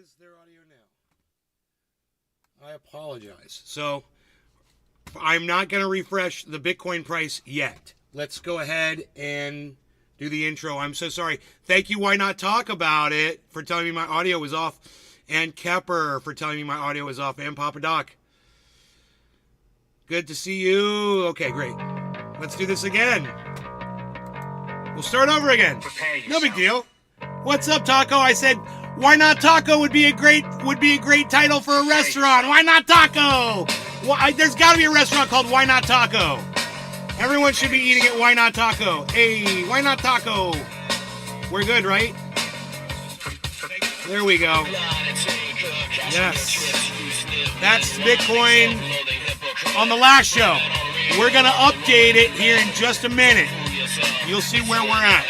is their audio now? I apologize. So, I'm not going to refresh the Bitcoin price yet. Let's go ahead and do the intro. I'm so sorry. Thank you, Why Not Talk About It, for telling me my audio was off. And Kepper for telling me my audio was off. And Papa Doc. Good to see you. Okay, great. Let's do this again. We'll start over again. No big deal. What's up, Taco? I said, Why Not Taco would be a great title for a restaurant. Why Not Taco? There's got to be a restaurant called Why Not Taco. Everyone should be eating at Why Not Taco. Hey, Why Not Taco? We're good, right? There we go. Yes. That's Bitcoin on the last show. We're going to update it here in just a minute. You'll see where we're at.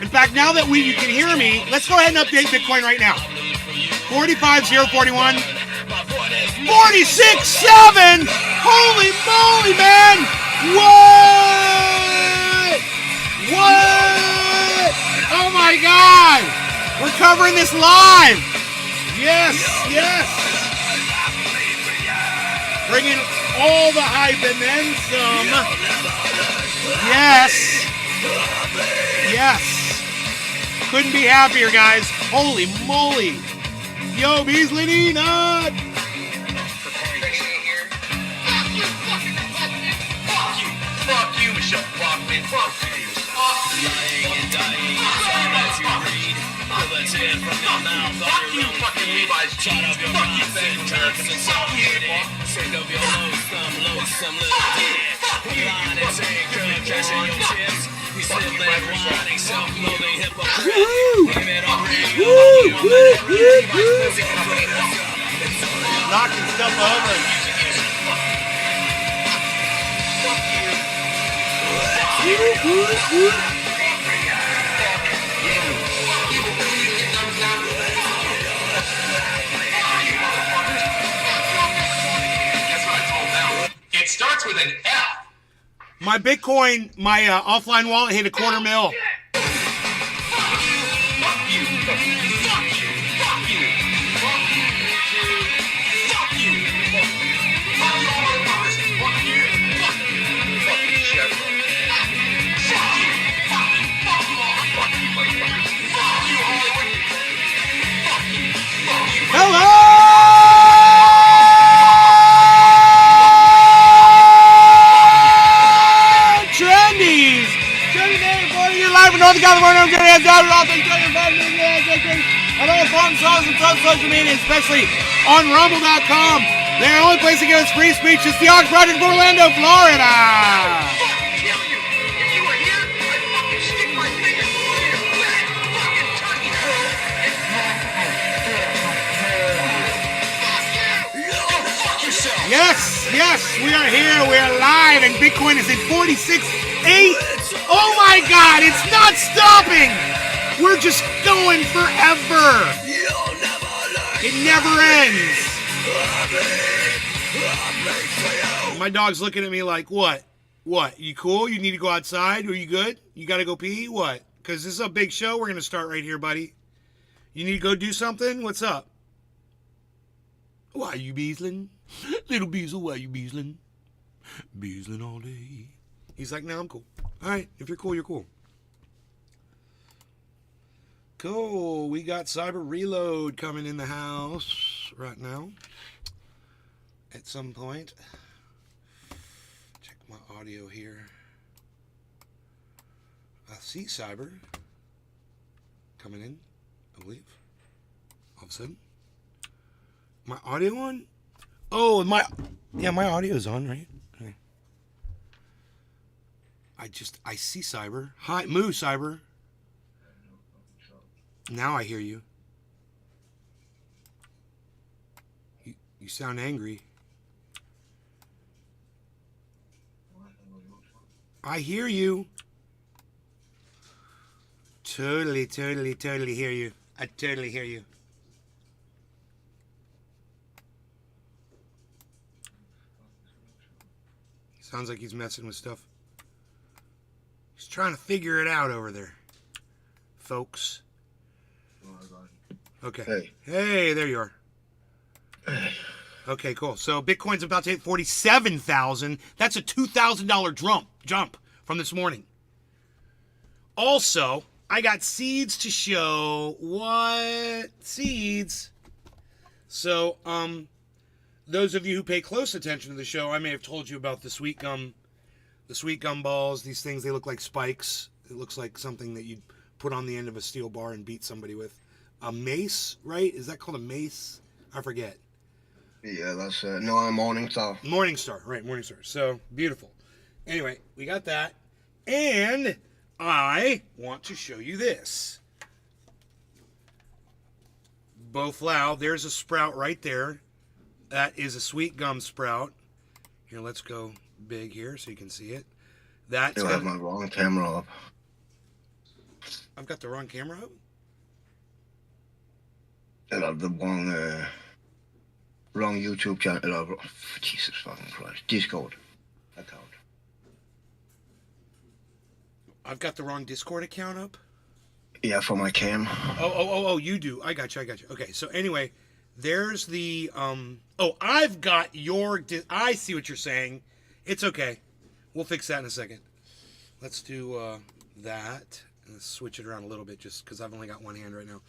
In fact, now that you can hear me, let's go ahead and update Bitcoin right now. 45,041. 46.7. Holy moly, man! What? Oh my God! We're covering this live. Yes. Bringing all the hype and then some. Yes. Couldn't be happier, guys. Holy moly. Yo, Beasley Nina. Fuck you, Michelle Bachman. Fuck you. Lying and dying. That you read. Let's hear from your mouth. Fuck you, fucking Levi's jeans. Fuck you, Turks. Fuck you. Send up your lonesome little dick. Line and take her, cashing your chips. We sit there whining, self-loathing hypocrite. Knocking stuff over. It starts with an F. My Bitcoin, my offline wallet hit $250,000. Hello! Trendies! Trendy Day for you live from North California. I'm Jerry. I'm all things on all forms, songs, and social media, especially on rumble.com. The only place to get us free speech is the Ox Project of Orlando, Florida. Yes, we are here. We are live, and Bitcoin is at 46.8. Oh my God, it's not stopping. We're just going forever. It never ends. My dog's looking at me like, what? What? You cool? You need to go outside? Are you good? You got to go pee? What? Because this is a big show. We're going to start right here, buddy. You need to go do something? What's up? Why you beasling? Little Beazle, why you beasling? Beasling all day. He's like, no, I'm cool. All right, if you're cool, you're cool. Cool. We got Cyber Reload coming in the house right now. At some point. Check my audio here. I see Cyber coming in, I believe. All of a sudden. My audio on? Oh, my audio's on, right? Okay. I see Cyber. Hi, moo, Cyber. Now I hear you. You sound angry. I hear you. Totally hear you. I totally hear you. Sounds like he's messing with stuff. He's trying to figure it out over there, folks. Okay. Hey. Hey, there you are. Okay, cool. So Bitcoin's about to hit 47,000. That's a $2,000 jump from this morning. Also, I got seeds to show. What? Seeds. So, those of you who pay close attention to the show, I may have told you about the sweet gum balls. These things, they look like spikes. It looks like something that you'd put on the end of a steel bar and beat somebody with. A mace, right? Is that called a mace? I forget. Yeah, that's no, a Morningstar. Morningstar, right? Morningstar. So beautiful. Anyway, we got that, and I want to show you this. Boflau, there's a sprout right there. That is a sweet gum sprout. Here, let's go big here so you can see it. That's. You have my wrong camera up. I've got the wrong camera up. I have the wrong YouTube channel. Jesus fucking Christ. Discord account. I've got the wrong Discord account up. Yeah, for my cam. Oh, you do. I got you. Okay, so anyway, there's the, I've got your, I see what you're saying. It's okay. We'll fix that in a second. Let's do that. Let's switch it around a little bit just because I've only got one hand right now.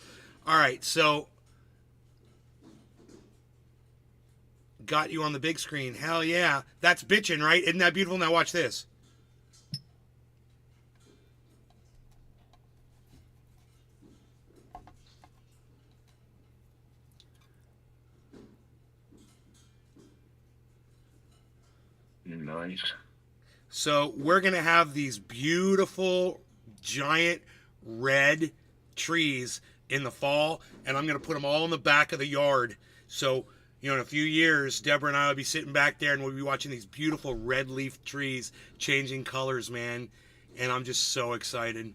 All right, so got you on the big screen. Hell yeah. That's bitchin', right? Isn't that beautiful? Now watch this. Nice. So we're going to have these beautiful, giant, red trees in the fall, and I'm going to put them all in the back of the yard. So, in a few years, Deborah and I will be sitting back there, and we'll be watching these beautiful red leaf trees changing colors, man. And I'm just so excited.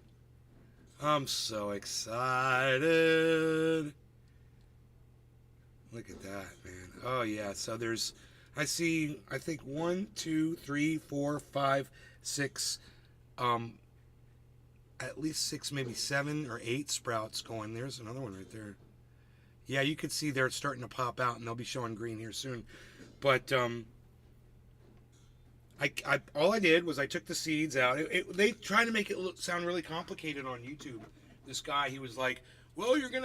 I'm so excited. Look at that, man. Oh, yeah. So I think 1, 2, 3, 4, 5, 6, at least 6, maybe 7 or 8 sprouts going. There's another one right there. Yeah, you could see they're starting to pop out, and they'll be showing green here soon. But all I did was I took the seeds out. They try to make it sound really complicated on YouTube. This guy, he was like, well, you got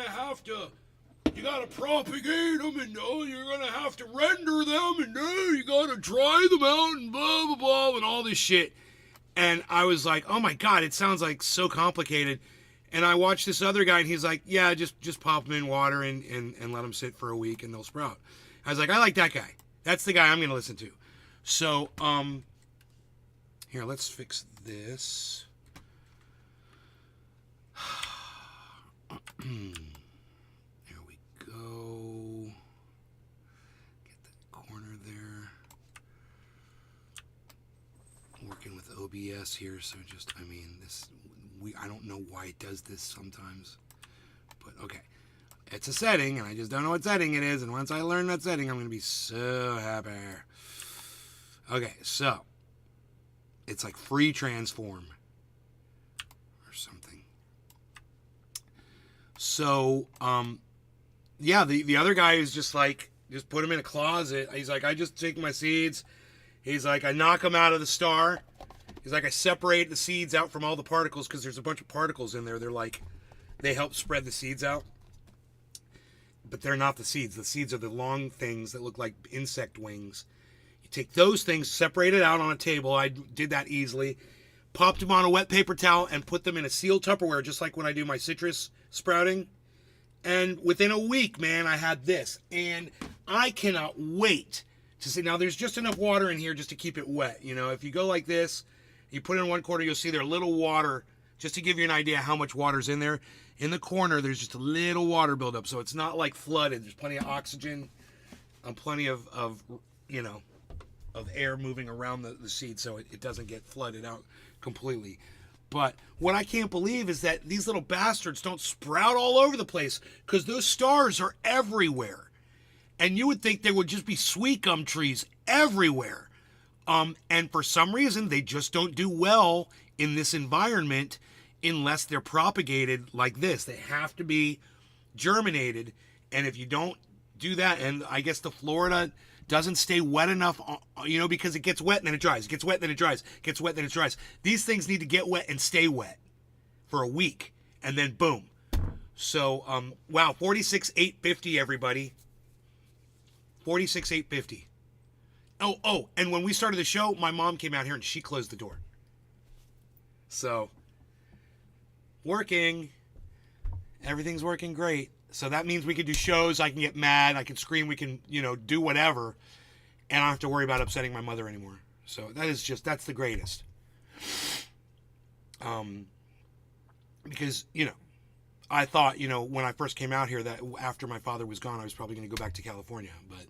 to propagate them, and you're going to have to render them, and you got to dry them out, and blah, blah, blah, and all this shit. And I was like, oh my God, it sounds like so complicated. And I watched this other guy, and he's like, yeah, just pop them in water and let them sit for a week, and they'll sprout. I was like, I like that guy. That's the guy I'm going to listen to. So, here, let's fix this. There we go. Get that corner there. Working with OBS here, so I don't know why it does this sometimes. But okay. It's a setting, and I just don't know what setting it is, and once I learn that setting, I'm going to be so happy. Okay, so it's like free transform or something. So, yeah, the other guy is just like, just put them in a closet. He's like, I just take my seeds. He's like, I knock them out of the star. He's like, I separate the seeds out from all the particles because there's a bunch of particles in there. They help spread the seeds out. But they're not the seeds. The seeds are the long things that look like insect wings. You take those things, separate it out on a table. I did that easily. Popped them on a wet paper towel and put them in a sealed Tupperware, just like when I do my citrus sprouting. And within a week, man, I had this. And I cannot wait to see. Now, there's just enough water in here just to keep it wet. If you go like this, you put it in one corner, you'll see there's a little water, just to give you an idea how much water's in there. In the corner, there's just a little water buildup, so it's not like flooded. There's plenty of oxygen, plenty of air moving around the seed, so it doesn't get flooded out completely. But what I can't believe is that these little bastards don't sprout all over the place, because those stars are everywhere. And you would think there would just be sweet gum trees everywhere. And for some reason, they just don't do well in this environment unless they're propagated like this. They have to be germinated, and if you don't do that, and I guess the Florida doesn't stay wet enough, because it gets wet and then it dries, it gets wet and then it dries, gets wet and then it dries. These things need to get wet and stay wet for a week, and then boom. So, wow, 46,850, everybody. 46,850. Oh, and when we started the show, my mom came out here and she closed the door. So, working. Everything's working great. So that means we can do shows, I can get mad, I can scream, we can, do whatever, and I don't have to worry about upsetting my mother anymore. So that's the greatest. Because, I thought, when I first came out here that after my father was gone, I was probably going to go back to California, but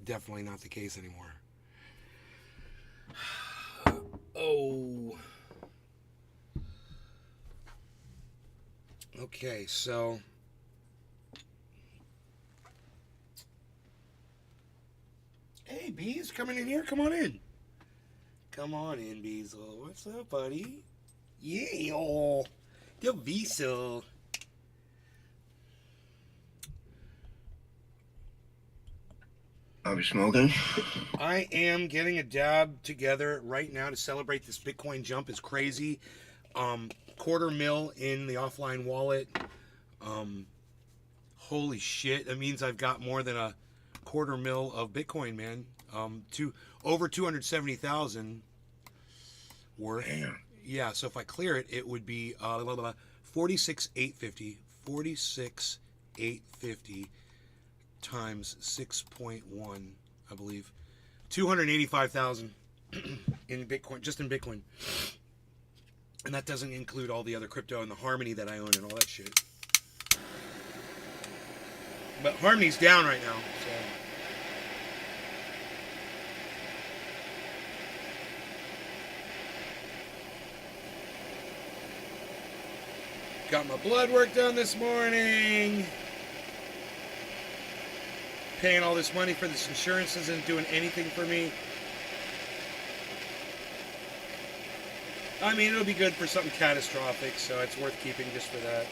definitely not the case anymore. Oh. Okay, so... Hey, Bees, coming in here? Come on in. Come on in, Beezle. What's up, buddy? Yeah, the Beezle. Are we smoking? I am getting a dab together right now to celebrate this Bitcoin jump. Is crazy. $250,000 in the offline wallet. Holy shit. That means I've got more than a $250,000 of Bitcoin, man. To over 270,000 worth. Damn. Yeah, so if I clear it, it would be 46,850. 46,850 times 6.1, I believe. 285,000 in Bitcoin, just in Bitcoin. And that doesn't include all the other crypto and the Harmony that I own and all that shit. But Harmony's down right now, so. Got my blood work done this morning. Paying all this money for this insurance isn't doing anything for me. I mean, it'll be good for something catastrophic, so it's worth keeping just for that.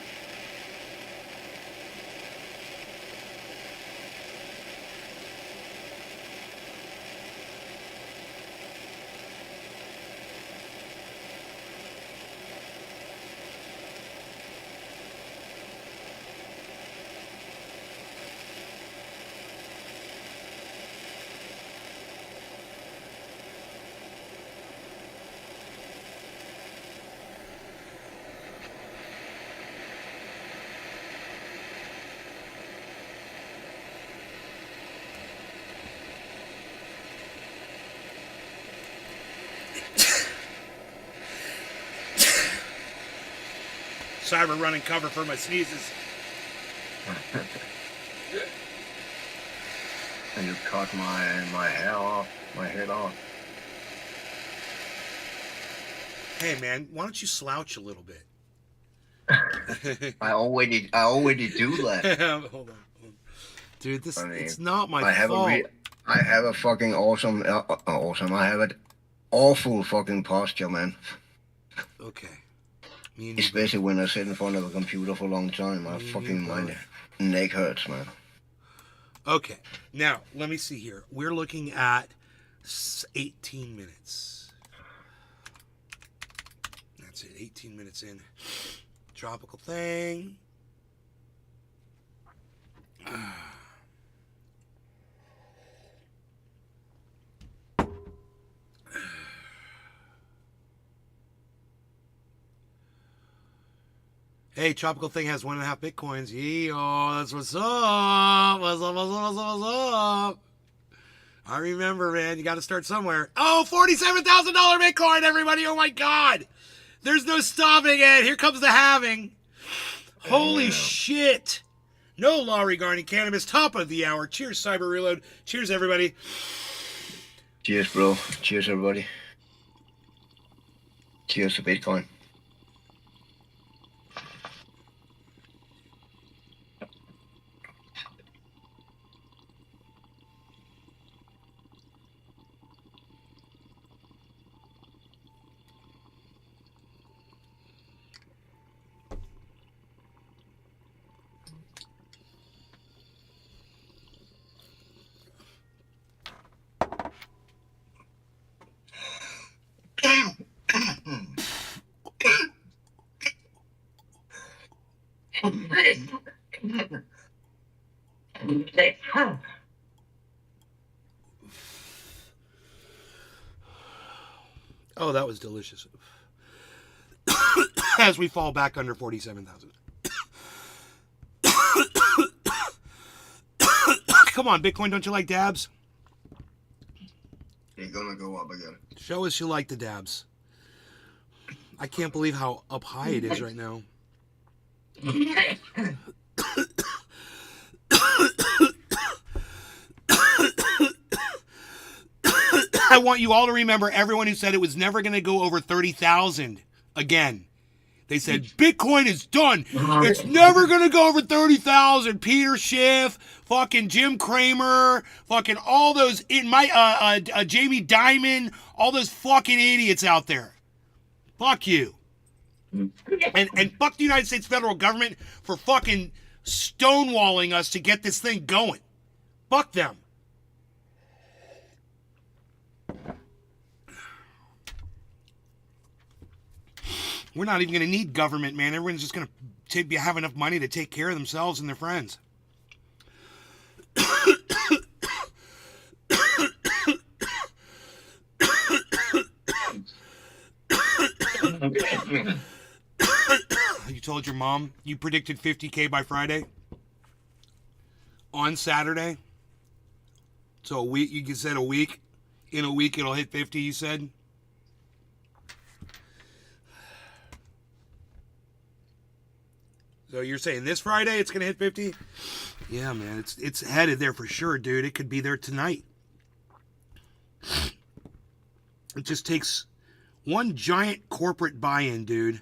Cyber running cover for my sneezes. And you cut my hair off, my head off. Hey man, why don't you slouch a little bit? I already do that. Hold on. Dude, this I mean, it's not my I have fault. I have a fucking awesome. I have an awful fucking posture, man. Okay. Me and Especially when I sit in front of a computer for a long time. My neck hurts, man. Okay. Now, let me see here. We're looking at 18 minutes. That's it. 18 minutes in. Tropical thing. Hey, Tropical Thing has 1.5 Bitcoins. Yee-oh, that's what's up. What's up? I remember, man. You got to start somewhere. Oh, $47,000 Bitcoin, everybody. Oh, my God. There's no stopping it. Here comes the halving. Holy shit. No law regarding cannabis. Top of the hour. Cheers, Cyber Reload. Cheers, everybody. Cheers, bro. Cheers, everybody. Cheers to Bitcoin. Oh, that was delicious. As we fall back under 47,000. Come on, Bitcoin, don't you like dabs? You're gonna go up again. Show us you like the dabs. I can't believe how up high it is right now. I want you all to remember everyone who said it was never going to go over 30,000 again. They said, Bitcoin is done. It's never going to go over 30,000. Peter Schiff, fucking Jim Cramer, fucking all those, Jamie Dimon, all those fucking idiots out there. Fuck you. And fuck the United States federal government for fucking stonewalling us to get this thing going. Fuck them. We're not even going to need government, man. Everyone's just going to have enough money to take care of themselves and their friends. You told your mom you predicted 50K by Friday? On Saturday? So a week, you said a week? In a week it'll hit 50, you said? So you're saying this Friday it's going to hit 50? Yeah, man, it's headed there for sure, dude. It could be there tonight. It just takes one giant corporate buy-in, dude.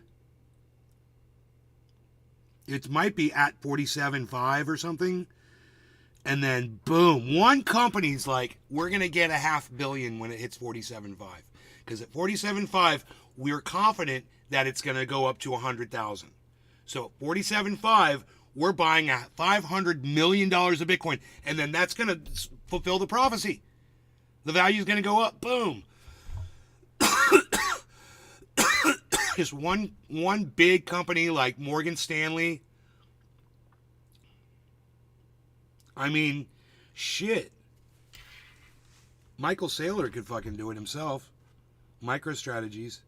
It might be at 47.5 or something. And then, boom, one company's like, we're going to get $500 million when it hits 47.5. Because at 47.5, we're confident that it's going to go up to 100,000. So at 47.5, we're buying $500 million of Bitcoin. And then that's going to fulfill the prophecy. The value is going to go up. Boom. Just one big company like Morgan Stanley. I mean, shit. Michael Saylor could fucking do it himself. MicroStrategies.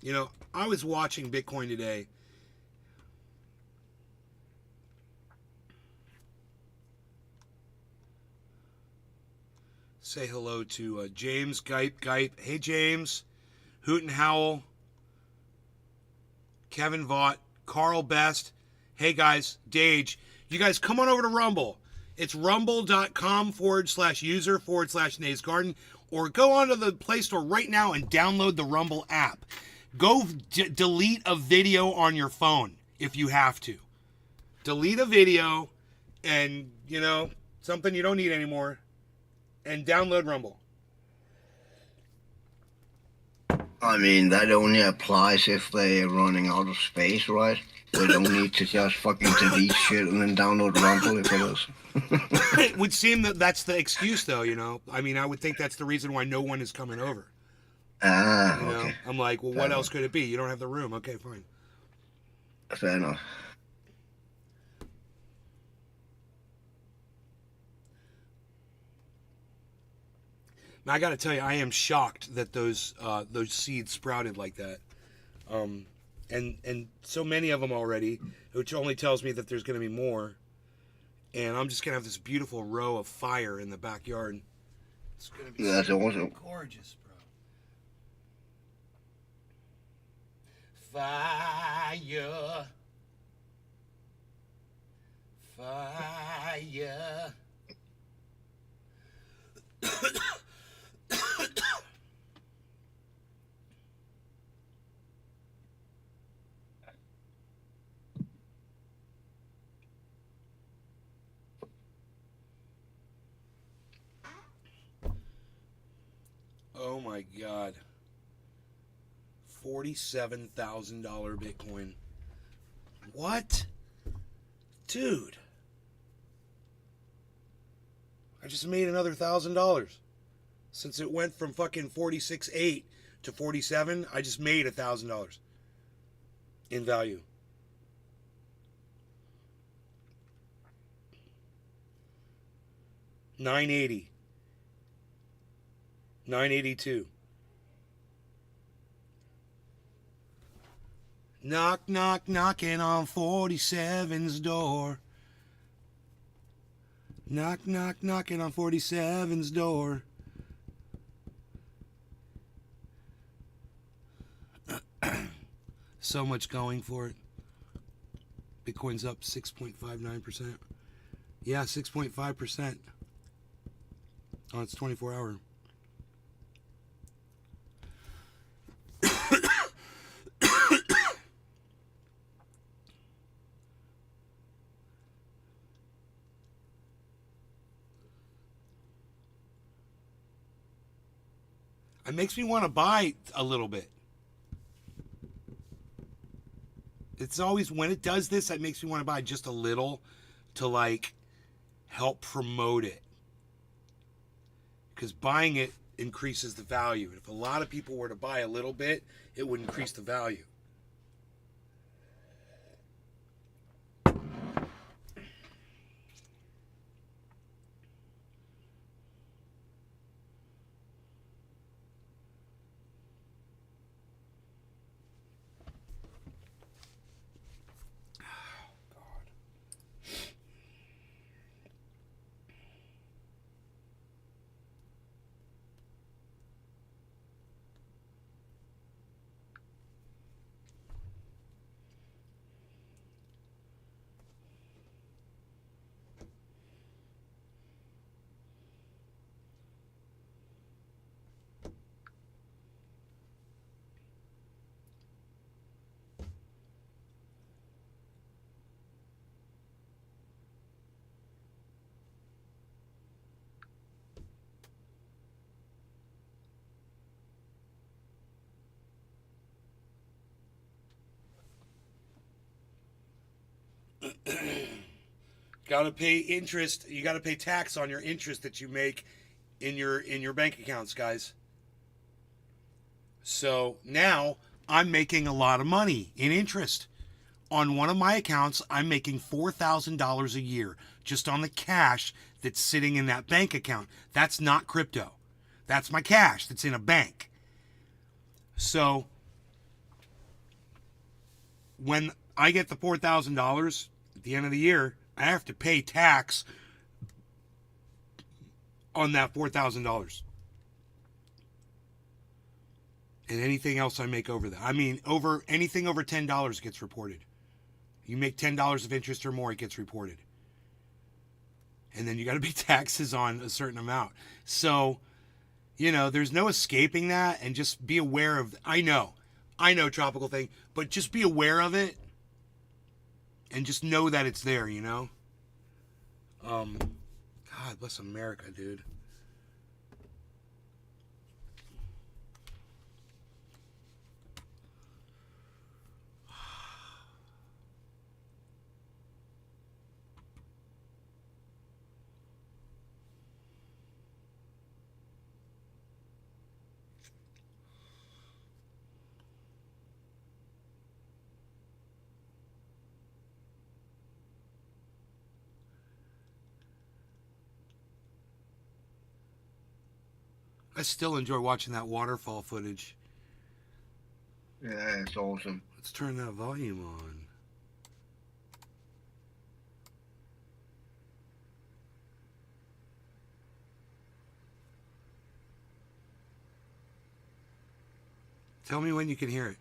You know, I was watching Bitcoin today. Say hello to James Gipe. Hey, James. Hoot and Howl. Kevin Vaught. Carl Best. Hey, guys. Dage. You guys come on over to Rumble. It's rumble.com/user/Nays Garden. Or go onto the Play Store right now and download the Rumble app. Go delete a video on your phone if you have to. Delete a video and, you know, something you don't need anymore. And download Rumble. I mean, that only applies if they're running out of space, right? They don't need to just fucking delete shit and then download Rumble if it is. It would seem that that's the excuse, though, you know? I mean, I would think that's the reason why no one is coming over. Ah, You know? okay. I'm like, well, what else could it be? You don't have the room. Okay, fine. Fair enough. Now, I got to tell you, I am shocked that those seeds sprouted like that. And so many of them already, which only tells me that there's going to be more. And I'm just going to have this beautiful row of fire in the backyard. It's going to be That's awesome. gorgeous, bro. Fire. Fire. Oh my God. $47,000 Bitcoin. What? Dude. I just made another $1,000 since it went from fucking 46.8 to 47, I just made $1,000 in value. $980, $982. Knock, knock, knocking on 47's door. Knock, knock, knocking on 47's door. So much going for it. Bitcoin's up 6.59%. Yeah, 6.5% on its 24-hour. It makes me want to buy a little bit. It's always, when it does this, it makes me want to buy just a little to like help promote it. Because buying it increases the value. If a lot of people were to buy a little bit, it would increase the value. Got to pay interest. You got to pay tax on your interest that you make in your bank accounts, guys. So now I'm making a lot of money in interest. On one of my accounts, I'm making $4,000 a year just on the cash that's sitting in that bank account. That's not crypto. That's my cash that's in a bank. So when I get the $4,000 at the end of the year, I have to pay tax on that $4,000. And anything else I make over that. I mean, anything over $10 gets reported. You make $10 of interest or more, it gets reported. And then you got to pay taxes on a certain amount. So, there's no escaping that, and just be aware of, I know tropical thing, but just be aware of it and just know that it's there, God bless America, dude. I still enjoy watching that waterfall footage. Yeah, it's awesome. Let's turn that volume on. Tell me when you can hear it.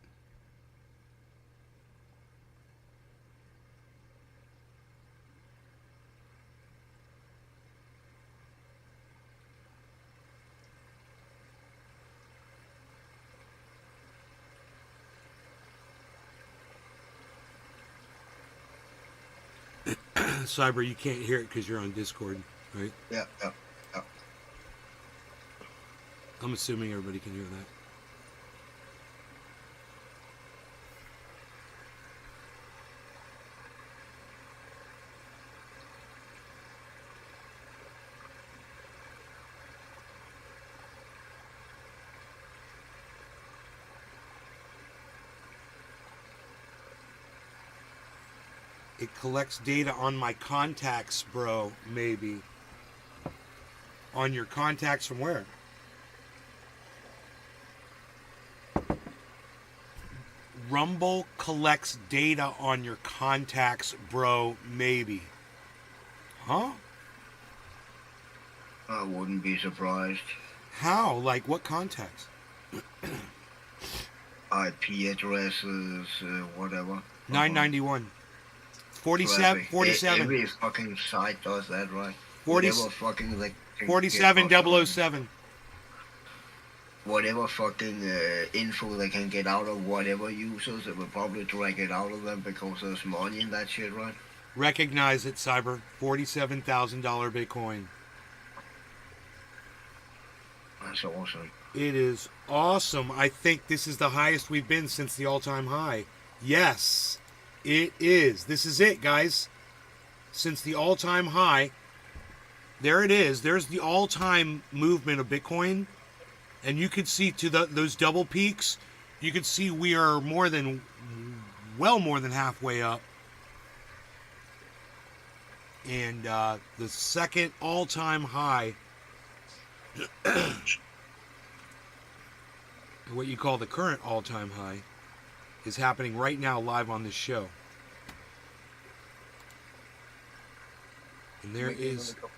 Cyber, you can't hear it because you're on Discord, right? Yeah. I'm assuming everybody can hear that. It collects data on my contacts, bro, maybe. On your contacts from where? Rumble collects data on your contacts, bro, maybe. Huh? I wouldn't be surprised. How? Like what contacts? IP addresses, whatever. 991. 47, 47. Every fucking site does that, right? 40, Whatever fucking like 47007. Whatever fucking info they can get out of whatever users, they will probably drag it out of them because there's money in that shit, right? Recognize it, Cyber. $47,000 Bitcoin. That's awesome. It is awesome. I think this is the highest we've been since the all-time high. Yes, it is. This is it, guys. Since the all-time high, there it is. There's the all-time movement of Bitcoin. And you can see to those double peaks, you can see we are well more than halfway up. And the second all-time high, what you call the current all-time high, is happening right now live on this show. And there's the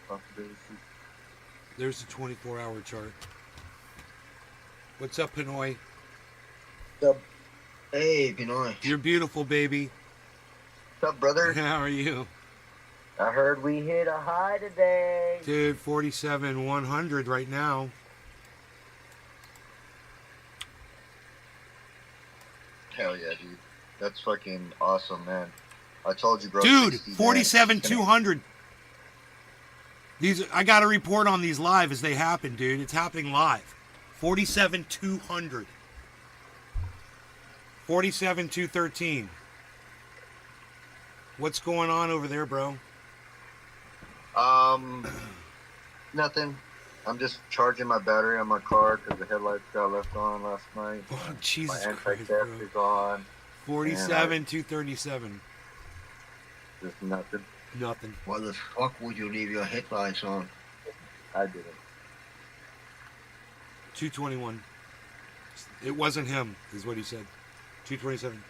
24-hour chart. What's up, Pinoy? Hey, Pinoy. You're beautiful, baby. What's up, brother? How are you? I heard we hit a high today. Dude, 47,100 right now. Hell yeah, dude. That's fucking awesome, man. I told you, bro. Dude, 60, 47,200. I got to report on these live as they happen, dude. It's happening live. 47,200. 47,213. What's going on over there, bro? Nothing. I'm just charging my battery on my car because the headlights got left on last night. Oh, Jesus my Christ, anti-theft bro. is on. 47,237. Just nothing. Nothing. Why the fuck would you leave your headlights on? I didn't. 221. It wasn't him, is what he said. 227.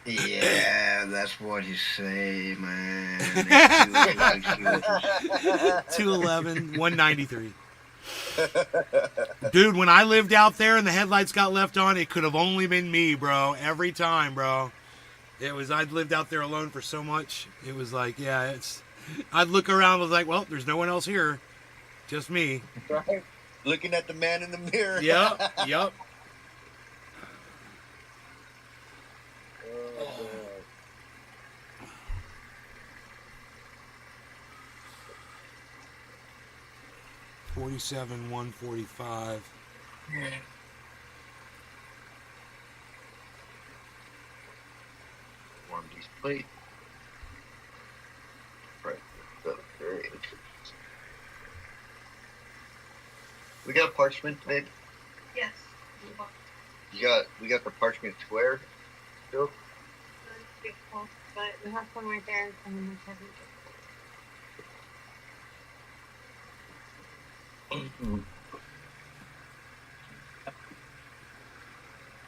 Yeah, that's what you say, man. 211, 193. Dude, when I lived out there and the headlights got left on, it could have only been me, bro. Every time, bro. I'd lived out there alone for so much. It was like, yeah, I'd look around and was like, well, there's no one else here. Just me. Right? Looking at the man in the mirror. Yep, yep. Oh, God. 47, 145. Warm these plates. Right. Very We got parchment today. Yes. We got the parchment square still. Beautiful, but we have some right there and some in the present.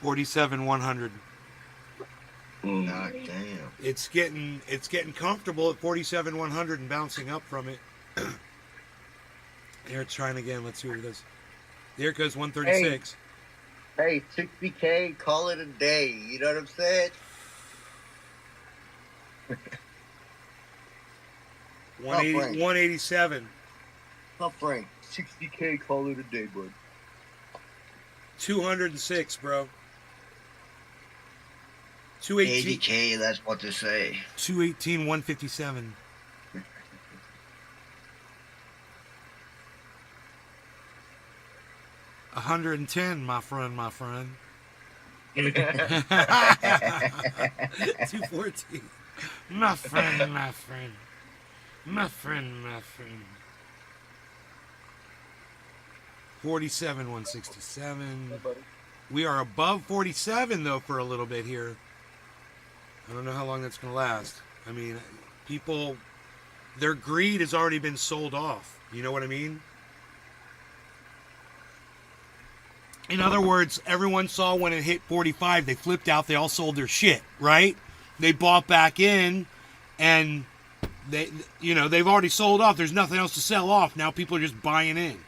47, 100. God damn. It's getting comfortable at 47, 100 and bouncing up from it. Here it's trying again. Let's see what it does. There it goes, 136. Hey, 60K, call it a day. You know what I'm saying? 187. Oh, Frank, 60K, call it a day, bud. 206, bro. 218. 80K, that's what they say. 218, 157. $110, my friend. 214. My friend. 47, 167. We are above 47 though for a little bit here. I don't know how long that's gonna last. I mean, people, their greed has already been sold off. You know what I mean? In other words, everyone saw when it hit 45, they flipped out, they all sold their shit, right? They bought back in, and they've already sold off. There's nothing else to sell off. Now people are just buying in.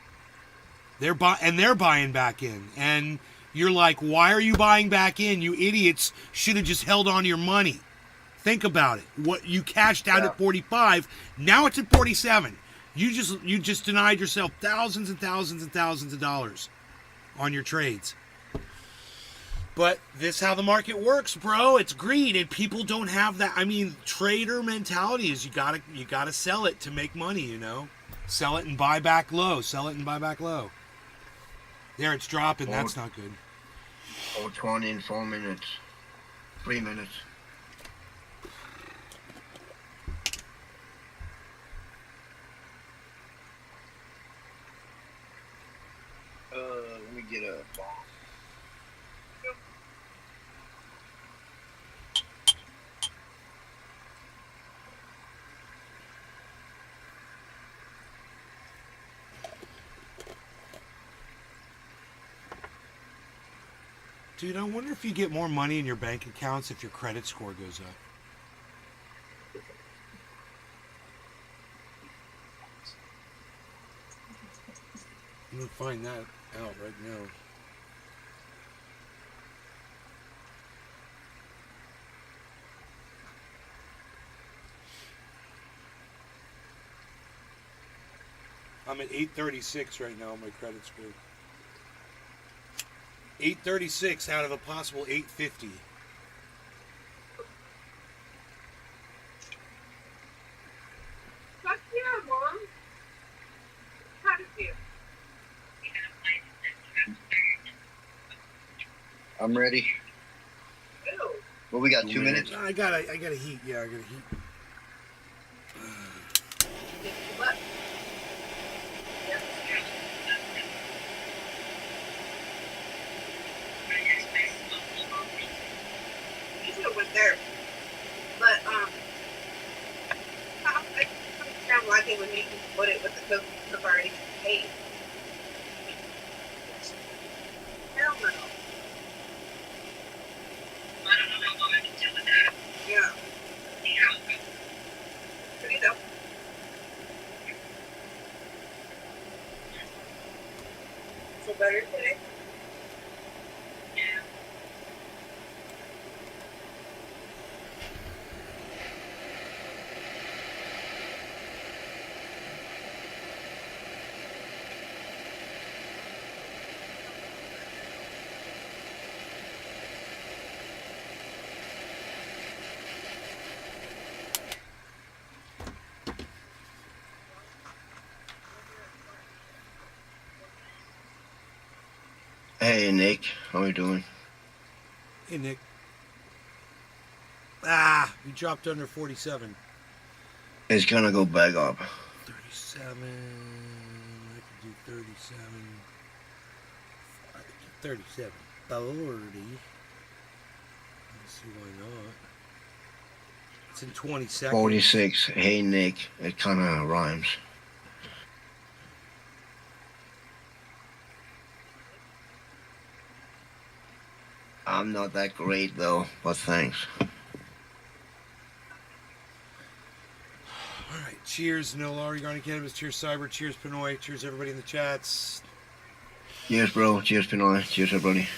They're buying back in. And you're like, why are you buying back in? You idiots should have just held on to your money. Think about it. What you cashed out at 45, now it's at 47. You just denied yourself thousands and thousands and thousands of dollars on your trades. But this is how the market works, bro. It's greed, and people don't have that. I mean, trader mentality is you gotta sell it to make money, you know? Sell it and buy back low. Sell it and buy back low. There, it's dropping. That's not good. 420 in 4 minutes. 3 minutes. Let me get a bomb. Dude, I wonder if you get more money in your bank accounts if your credit score goes up. I'm gonna find that out right now. I'm at 836 right now on my credit score. 836 out of a possible 850. Fuck yeah, Mom. How did you? I'm ready. Ew. Well, we got 2 minutes. I gotta heat. Yeah, I gotta heat. What? You should have went there. But, I don't like it when you put it with the cookies I've already paid. Hell no. I don't know how long I can deal with that. Yeah. Yeah. Pretty dope. Feel better today? Yeah. Hey, Nick. How you doing? Hey, Nick. We dropped under 47. It's gonna go back up. 37. I could do 37. I could do 37. 40. Let's see why not. It's in 20 seconds. 46. Hey, Nick. It kind of rhymes. I'm not that great, though, but thanks. Alright, cheers, No Law Regarding Cannabis. Cheers, Cyber. Cheers, Pinoy. Cheers, everybody in the chats. Cheers, bro. Cheers, Pinoy. Cheers, everybody.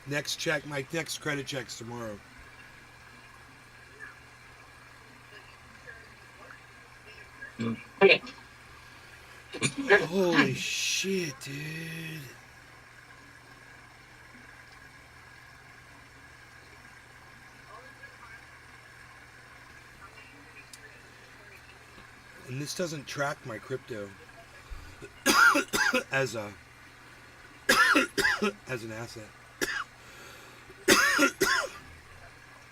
Next check, my next credit check's tomorrow. Holy shit, dude. And this doesn't track my crypto as a as an asset.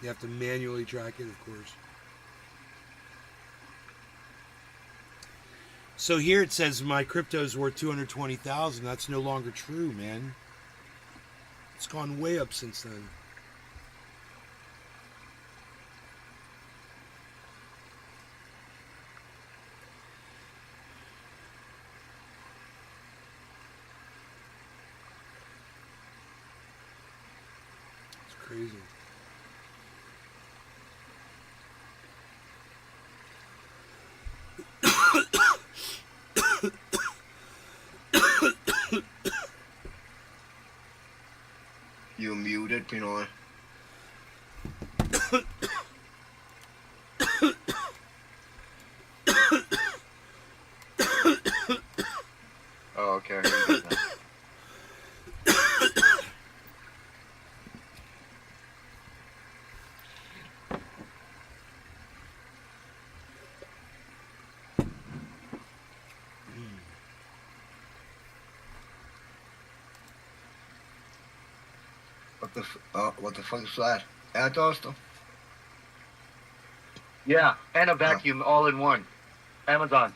You have to manually track it, of course. So here it says my crypto's worth 220,000. That's no longer true, man. It's gone way up since then. It's crazy. You muted, Pinoy. Oh, okay. I heard you now. What the fuck is that? Air toaster? Yeah, and a vacuum all in one. Amazon.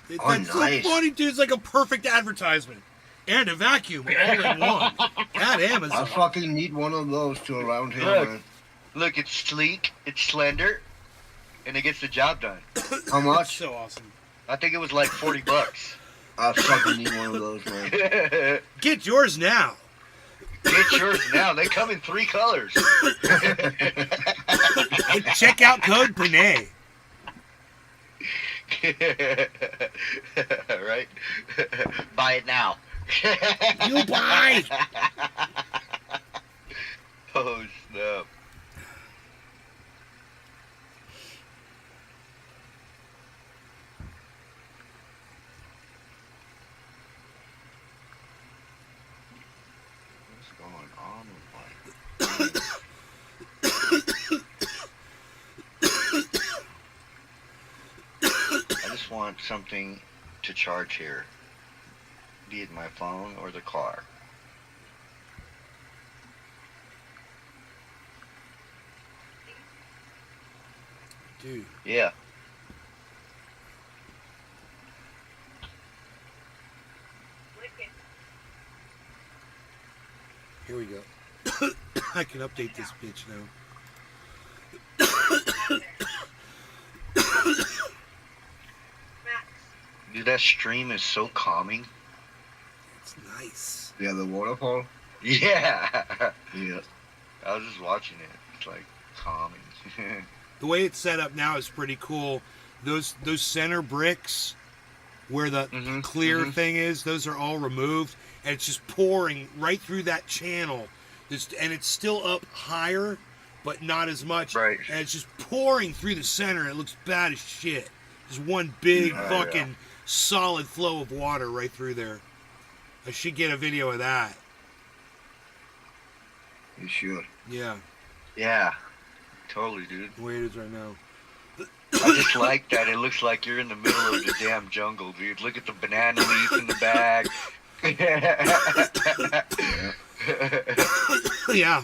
Dude, Oh, that's nice. so funny, dude. It's like a perfect advertisement. And a vacuum all in one. At I Amazon. fucking need one of those to around here, Look. man. Look, it's sleek, it's slender, and it gets the job done. How That's much? so awesome. I think it was like $40. I fucking need one of those, man. Get Get yours now. yours now. They come in 3 colors. And check out code Panay. Right? Buy it now. You buy. Oh, snap. What's going on with my... I just want something to charge here. Be it my phone or the car. Dude. Yeah. Here we go. I can update this bitch now. Dude, that stream is so calming. It's nice. Yeah, the waterfall? Yeah. Yeah. I was just watching it. It's like calming. The way it's set up now is pretty cool. Those center bricks where the Mhm, clear mhm. thing is, those are all removed, and it's just pouring right through that channel. And it's still up higher, but not as much. Right. And it's just pouring through the center. And it looks bad as shit. Just one big Yeah, fucking solid flow of water right through there. I should get a video of that. You should. Yeah, Yeah. Totally, dude. the way it is right now. I just like that. It looks like you're in the middle of the damn jungle, dude. Look at the banana leaf in the bag. Yeah.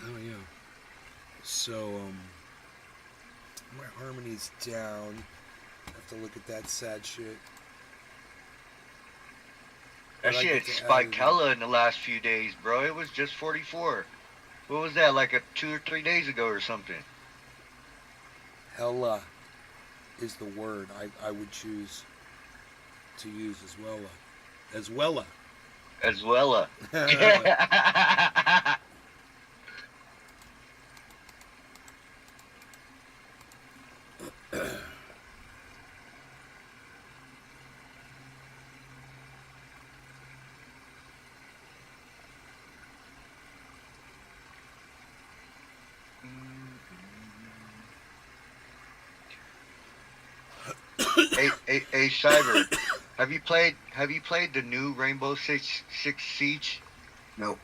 Oh yeah. So my harmony's down. I have to look at that sad shit. That But I shit get to spiked add it. hella in the last few days, bro. It was just 44. What was that, like 2 or 3 days ago or something? Hella is the word I would choose to use as well. As well. As well. Hey, Cyber, have you played the new Rainbow Six Siege? No.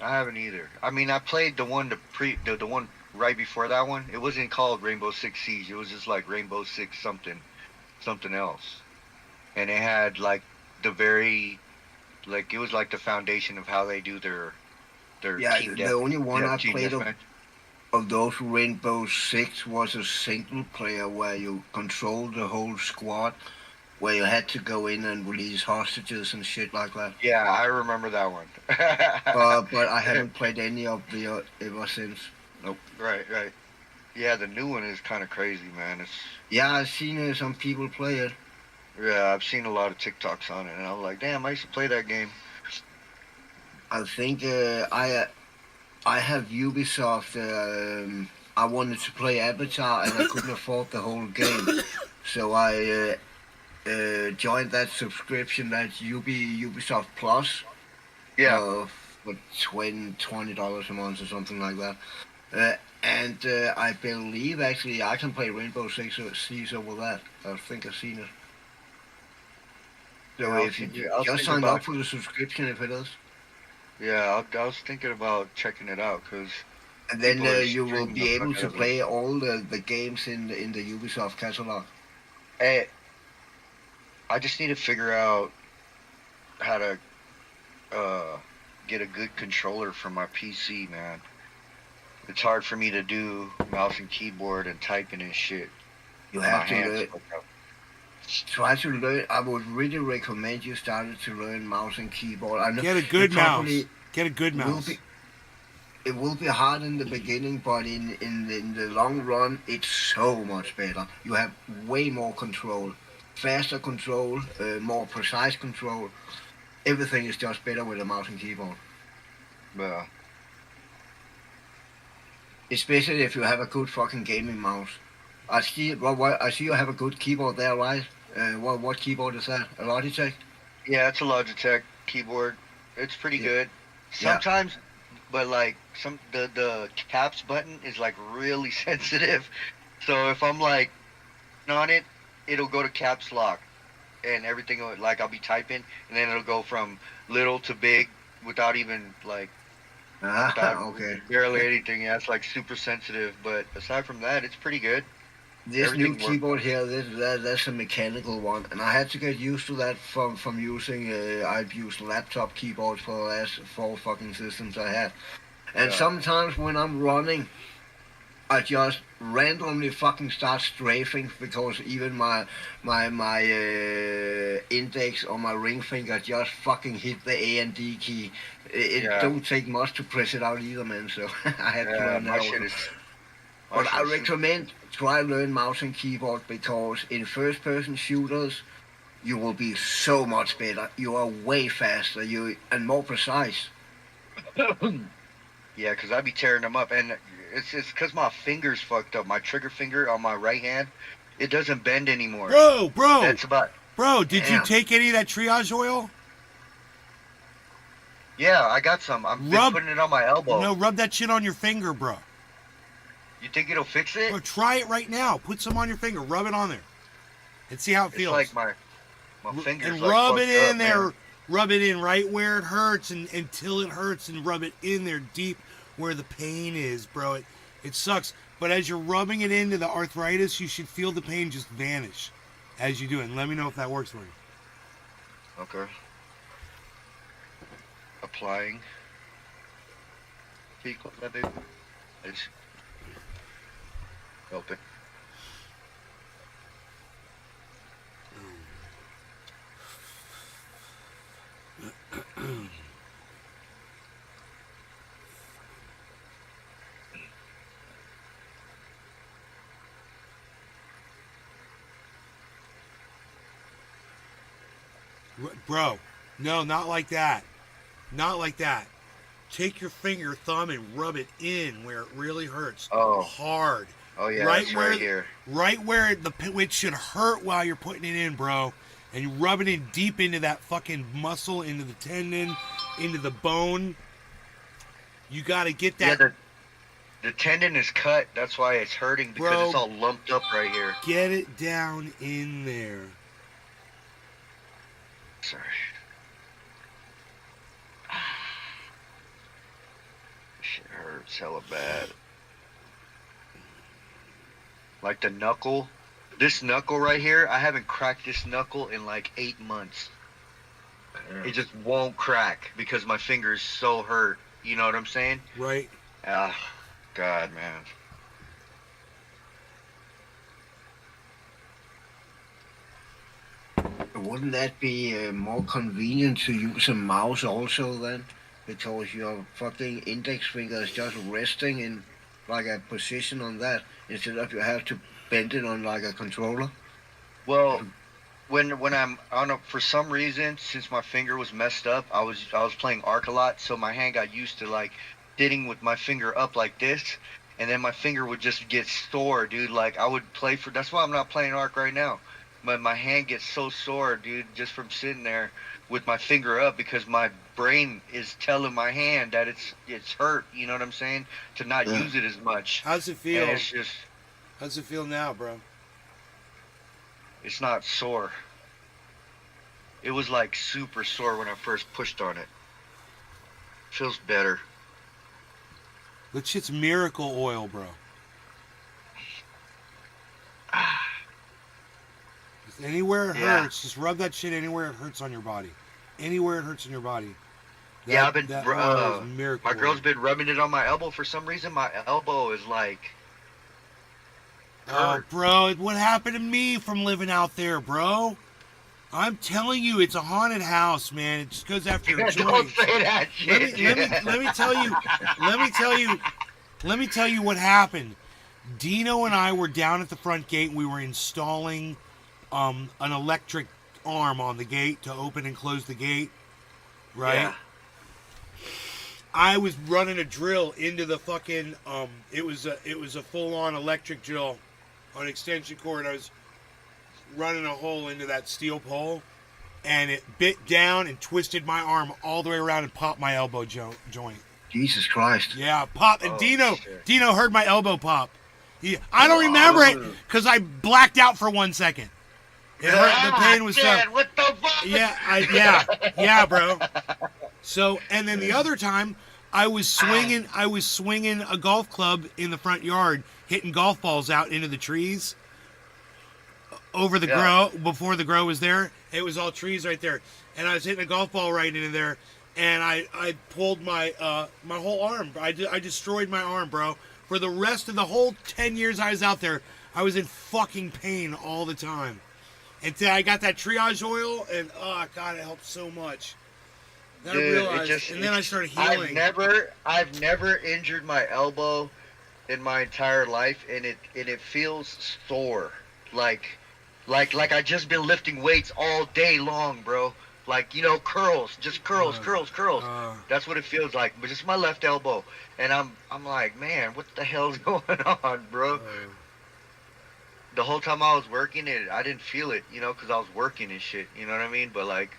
I haven't either. I mean, I played the one the one right before that one. It wasn't called Rainbow Six Siege. It was just like Rainbow Six something else. And it had like the very like it was like the foundation of how they do their Yeah, team the only one I team played deathmatch. of those Rainbow Six was a single player where you controlled the whole squad, where you had to go in and release hostages and shit like that. Yeah, I remember that one. But I haven't played any of the ever since. Nope. Right. Yeah, the new one is kind of crazy, man. It's Yeah, I've seen some people play it. yeah, I've seen a lot of TikToks on it, and I'm like, damn, I used to play that game. I think I have Ubisoft. I wanted to play Avatar and I couldn't afford the whole game, so I joined that subscription. That's Ubisoft Plus. Yeah, For $20 a month or something like that. And I believe actually I can play Rainbow Six Siege over that. I think I've seen it. So yeah, if you just sign up for the subscription, if it is, yeah, I was thinking about checking it out because and then people are you will streaming be the able fuck out to of it. play all the games in the Ubisoft catalog. Hey, I just need to figure out how to get a good controller for my PC, man. It's hard for me to do mouse and keyboard and typing and shit. You My have to hands learn. fuck up. Try to learn. I would really recommend you started to learn mouse and keyboard. I know Get a good it mouse. probably Get a good will mouse. be. It will be hard in the beginning, but in the long run, it's so much better. You have way more control, faster control, more precise control. Everything is just better with a mouse and keyboard. Yeah. Especially if you have a good fucking gaming mouse. I see you have a good keyboard there, right? What keyboard is that? A Logitech? Yeah, it's a Logitech keyboard. It's pretty Yeah. good. Yeah. Sometimes, but like the caps button is like really sensitive. So if I'm like on it, it'll go to caps lock, and everything like I'll be typing, and then it'll go from little to big without even like without Okay. barely anything. Yeah, it's like super sensitive. But aside from that, it's pretty good. This new Everything works. keyboard here, that's a mechanical one, and I had to get used to that from using. I've used laptop keyboards for the last 4 systems I have, and Yeah. sometimes when I'm running, I just randomly fucking start strafing because even my index or my ring finger just fucking hit the A and D key. It Yeah. don't take much to press it out either, man. So I had to learn that My also. shit is. My But I shit is super- recommend try learn mouse and keyboard because in first person shooters you will be so much better. You are way faster, and more precise. Yeah, because I be tearing them up, and it's because my finger's fucked up. My trigger finger on my right hand, it doesn't bend anymore. Bro, That's about. did you Damn. take any of that triage oil? Yeah, I got some. I'm been putting it on my elbow. No, rub that shit on your finger, bro. You think it'll fix it? Bro, try it right now. Put some on your finger. Rub it on there. And see how it It's feels. like my fingers. And like rub it fucked up, in there. man. Rub it in right where it hurts and until it hurts, and rub it in there deep where the pain is, bro. It sucks. But as you're rubbing it into the arthritis, you should feel the pain just vanish as you do it. And let me know if that works for you. Okay. Applying. Fecal method. It's helping. Bro, no, not like that. Not like that. Take your finger, thumb, and rub it in where it really hurts. Oh. Hard. Oh yeah, Right it's where- right here. Right where it should hurt while you're putting it in, bro. And you rub it in deep into that fucking muscle, into the tendon, into the bone. You got to get that. Yeah, The tendon is cut. That's why it's hurting because Bro, it's all lumped up right here. get it down in there. Sorry. Shit hurts hella bad. Like the knuckle. This knuckle right here, I haven't cracked this knuckle in like 8 months. It just won't crack because my finger is so hurt. You know what I'm saying? Right. Ah, God, man. Wouldn't that be more convenient to use a mouse also then? Because your fucking index finger is just resting in like a position on that instead of you have to bend it on like a controller. Well, when I'm on a, for some reason, since my finger was messed up, I was playing Arc a lot, so my hand got used to like hitting with my finger up like this, and then my finger would just get sore, dude. Like I would play for. That's why I'm not playing Arc right now. My hand gets so sore, dude, just from sitting there with my finger up because my brain is telling my hand that it's hurt. You know what I'm saying? To not Yeah. use it as much, How's it feel? and it's just How's it feel now, bro? it's not sore. It was like super sore when I first pushed on it. Feels better. That shit's miracle oil, bro. Just anywhere it Yeah. hurts, just rub that shit anywhere it hurts on your body. Anywhere it hurts in your body. Yeah, I've been. That oil is miracle My girl's oil. been rubbing it on my elbow for some reason. My elbow is like. Oh, hurt. bro, what happened to me from living out there, bro? I'm telling you, it's a haunted house, man. It just goes after your Don't joints. say that shit. Let me tell you what happened. Dino and I were down at the front gate. We were installing an electric arm on the gate to open and close the gate. Right? Yeah. I was running a drill into the fucking it was a full on electric drill on extension cord. I was running a hole into that steel pole, and it bit down and twisted my arm all the way around and popped my elbow joint. Jesus Christ. Yeah, pop. And Oh, shit. Dino heard my elbow pop. I don't remember it because I blacked out for 1 second. It hurt. The pain was so. Dad, what the fuck? Yeah, bro. So, and then the other time, I was swinging a golf club in the front yard, hitting golf balls out into the trees. Over the grow, before the grow was there, it was all trees right there, and I was hitting a golf ball right into there, and I pulled my my whole arm. I destroyed my arm, bro. For the rest of the whole 10 years I was out there, I was in fucking pain all the time. Until I got that triage oil, and oh god, it helped so much. Then I realized, and then I started healing. I've never injured my elbow in my entire life, and it feels sore, like I just been lifting weights all day long, bro. Like, you know, curls. That's what it feels like. But just my left elbow, and I'm like, man, what the hell's going on, bro? The whole time I was working it, I didn't feel it, you know, because I was working and shit. You know what I mean? But like,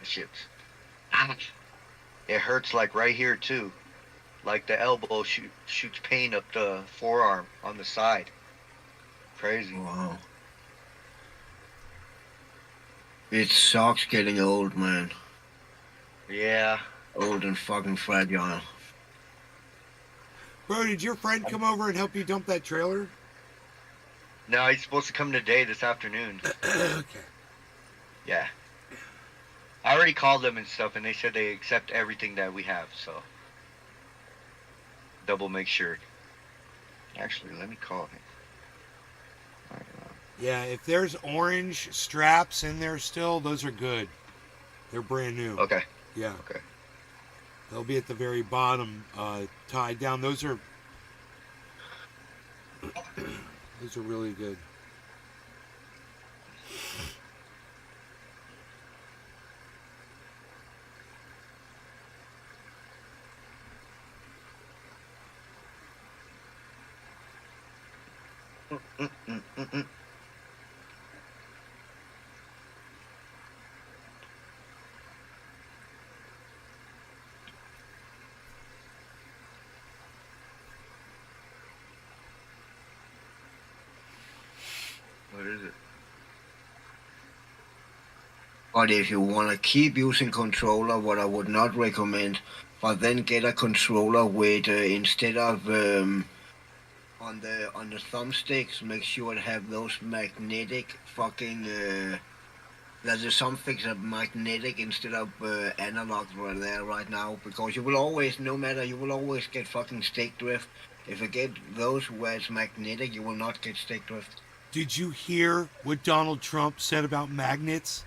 shit, it hurts like right here too. Like the elbow shoots pain up the forearm on the side. Crazy. Wow. It sucks getting old, man. Yeah. Old and fucking fragile. Bro, did your friend come over and help you dump that trailer? No, he's supposed to come today, this afternoon. Okay. Yeah. I already called them and stuff, and they said they accept everything that we have, so. Double make sure. Actually, let me call him. Yeah, if there's orange straps in there still, those are good. They're brand new. Okay. Yeah. Okay. They'll be at the very bottom, tied down. Those are really good. What is it? But if you want to keep using controller, what I would not recommend, but then get a controller with instead of on the thumbsticks, make sure to have those magnetic fucking. There's something that magnetic instead of analog right there right now, because you will always, no matter, you will always get fucking stick drift. If you get those where it's magnetic, you will not get stick drift. Did you hear what Donald Trump said about magnets?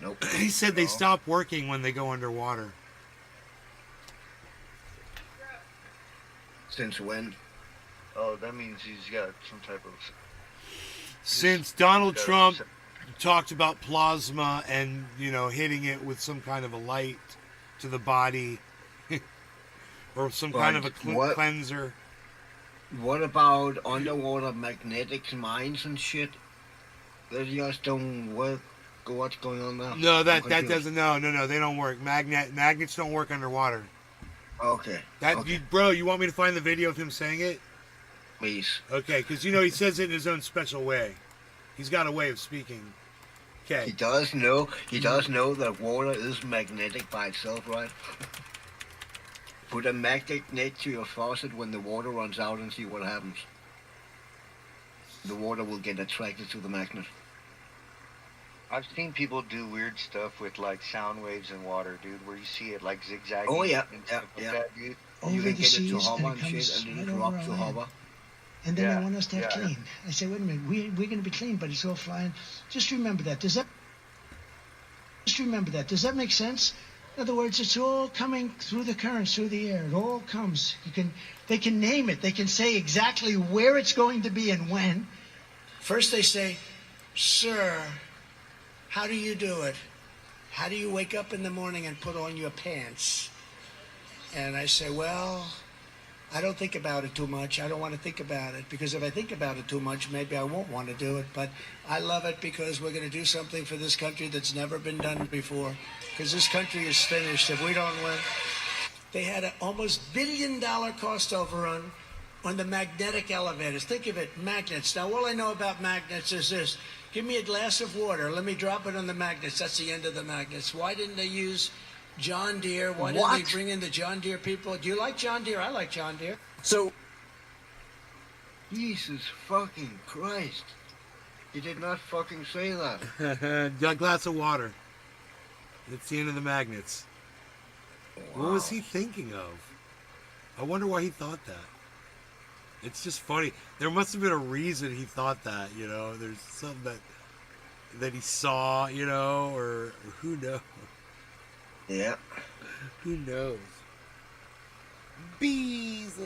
Nope. He said they No. stop working when they go underwater. Since when? Oh, that means he's got some type of. Since Donald got a- Trump talked about plasma and, you know, hitting it with some kind of a light to the body or some kind of a What? cleanser. What about underwater magnetic mines and shit? They just don't work. What's going on there? No, I'm that confused. doesn't. No, they don't work. Magnets don't work underwater. Okay. That okay. bro, you want me to find the video of him saying it? Please. Okay, because you know he says it in his own special way. He's got a way of speaking. He Okay. does know. He does know that water is magnetic by itself, right? Put a magnet to your faucet when the water runs out and see what happens. The water will get attracted to the magnet. I've seen people do weird stuff with like sound waves in water, dude, where you see it like zigzagging. Oh, yeah, and yeah, stuff like yeah. that, dude. You over can the get it to seas, hover and and it comes shit, and then right it over drops our to land. hover. And then Yeah, they want us to have yeah. clean. I say, wait a minute, we're going to be clean, but it's all flying. Just remember that. Does that make sense? In other words, it's all coming through the currents, through the air. It all comes. They can name it. They can say exactly where it's going to be and when. First they say, sir, how do you do it? How do you wake up in the morning and put on your pants? And I say, well, I don't think about it too much. I don't want to think about it, because if I think about it too much, maybe I won't want to do it. But I love it because we're going to do something for this country that's never been done before. Because this country is finished if we don't win. They had an almost $1 billion cost overrun on the magnetic elevators. Think of it, magnets. Now, all I know about magnets is this. Give me a glass of water. Let me drop it on the magnets. That's the end of the magnets. Why didn't they use John Deere? Why didn't they bring in the John Deere people? Do you like John Deere? I like John Deere. So, Jesus fucking Christ. He did not fucking say that. A glass of water. It's the end of the magnets. What was he thinking of? I wonder why he thought that. It's just funny. There must have been a reason he thought that, you know. There's something that he saw, you know, or who knows. Yeah. Who knows? Bees.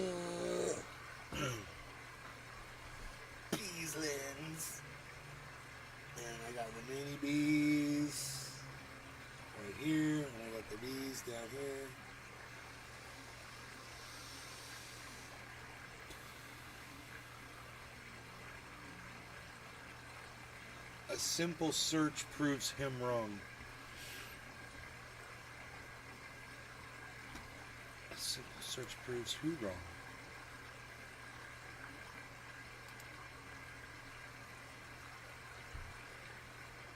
Beeslands. And I got the mini bees right here, and I got the bees down here. A simple search proves him wrong. A simple search proves who wrong?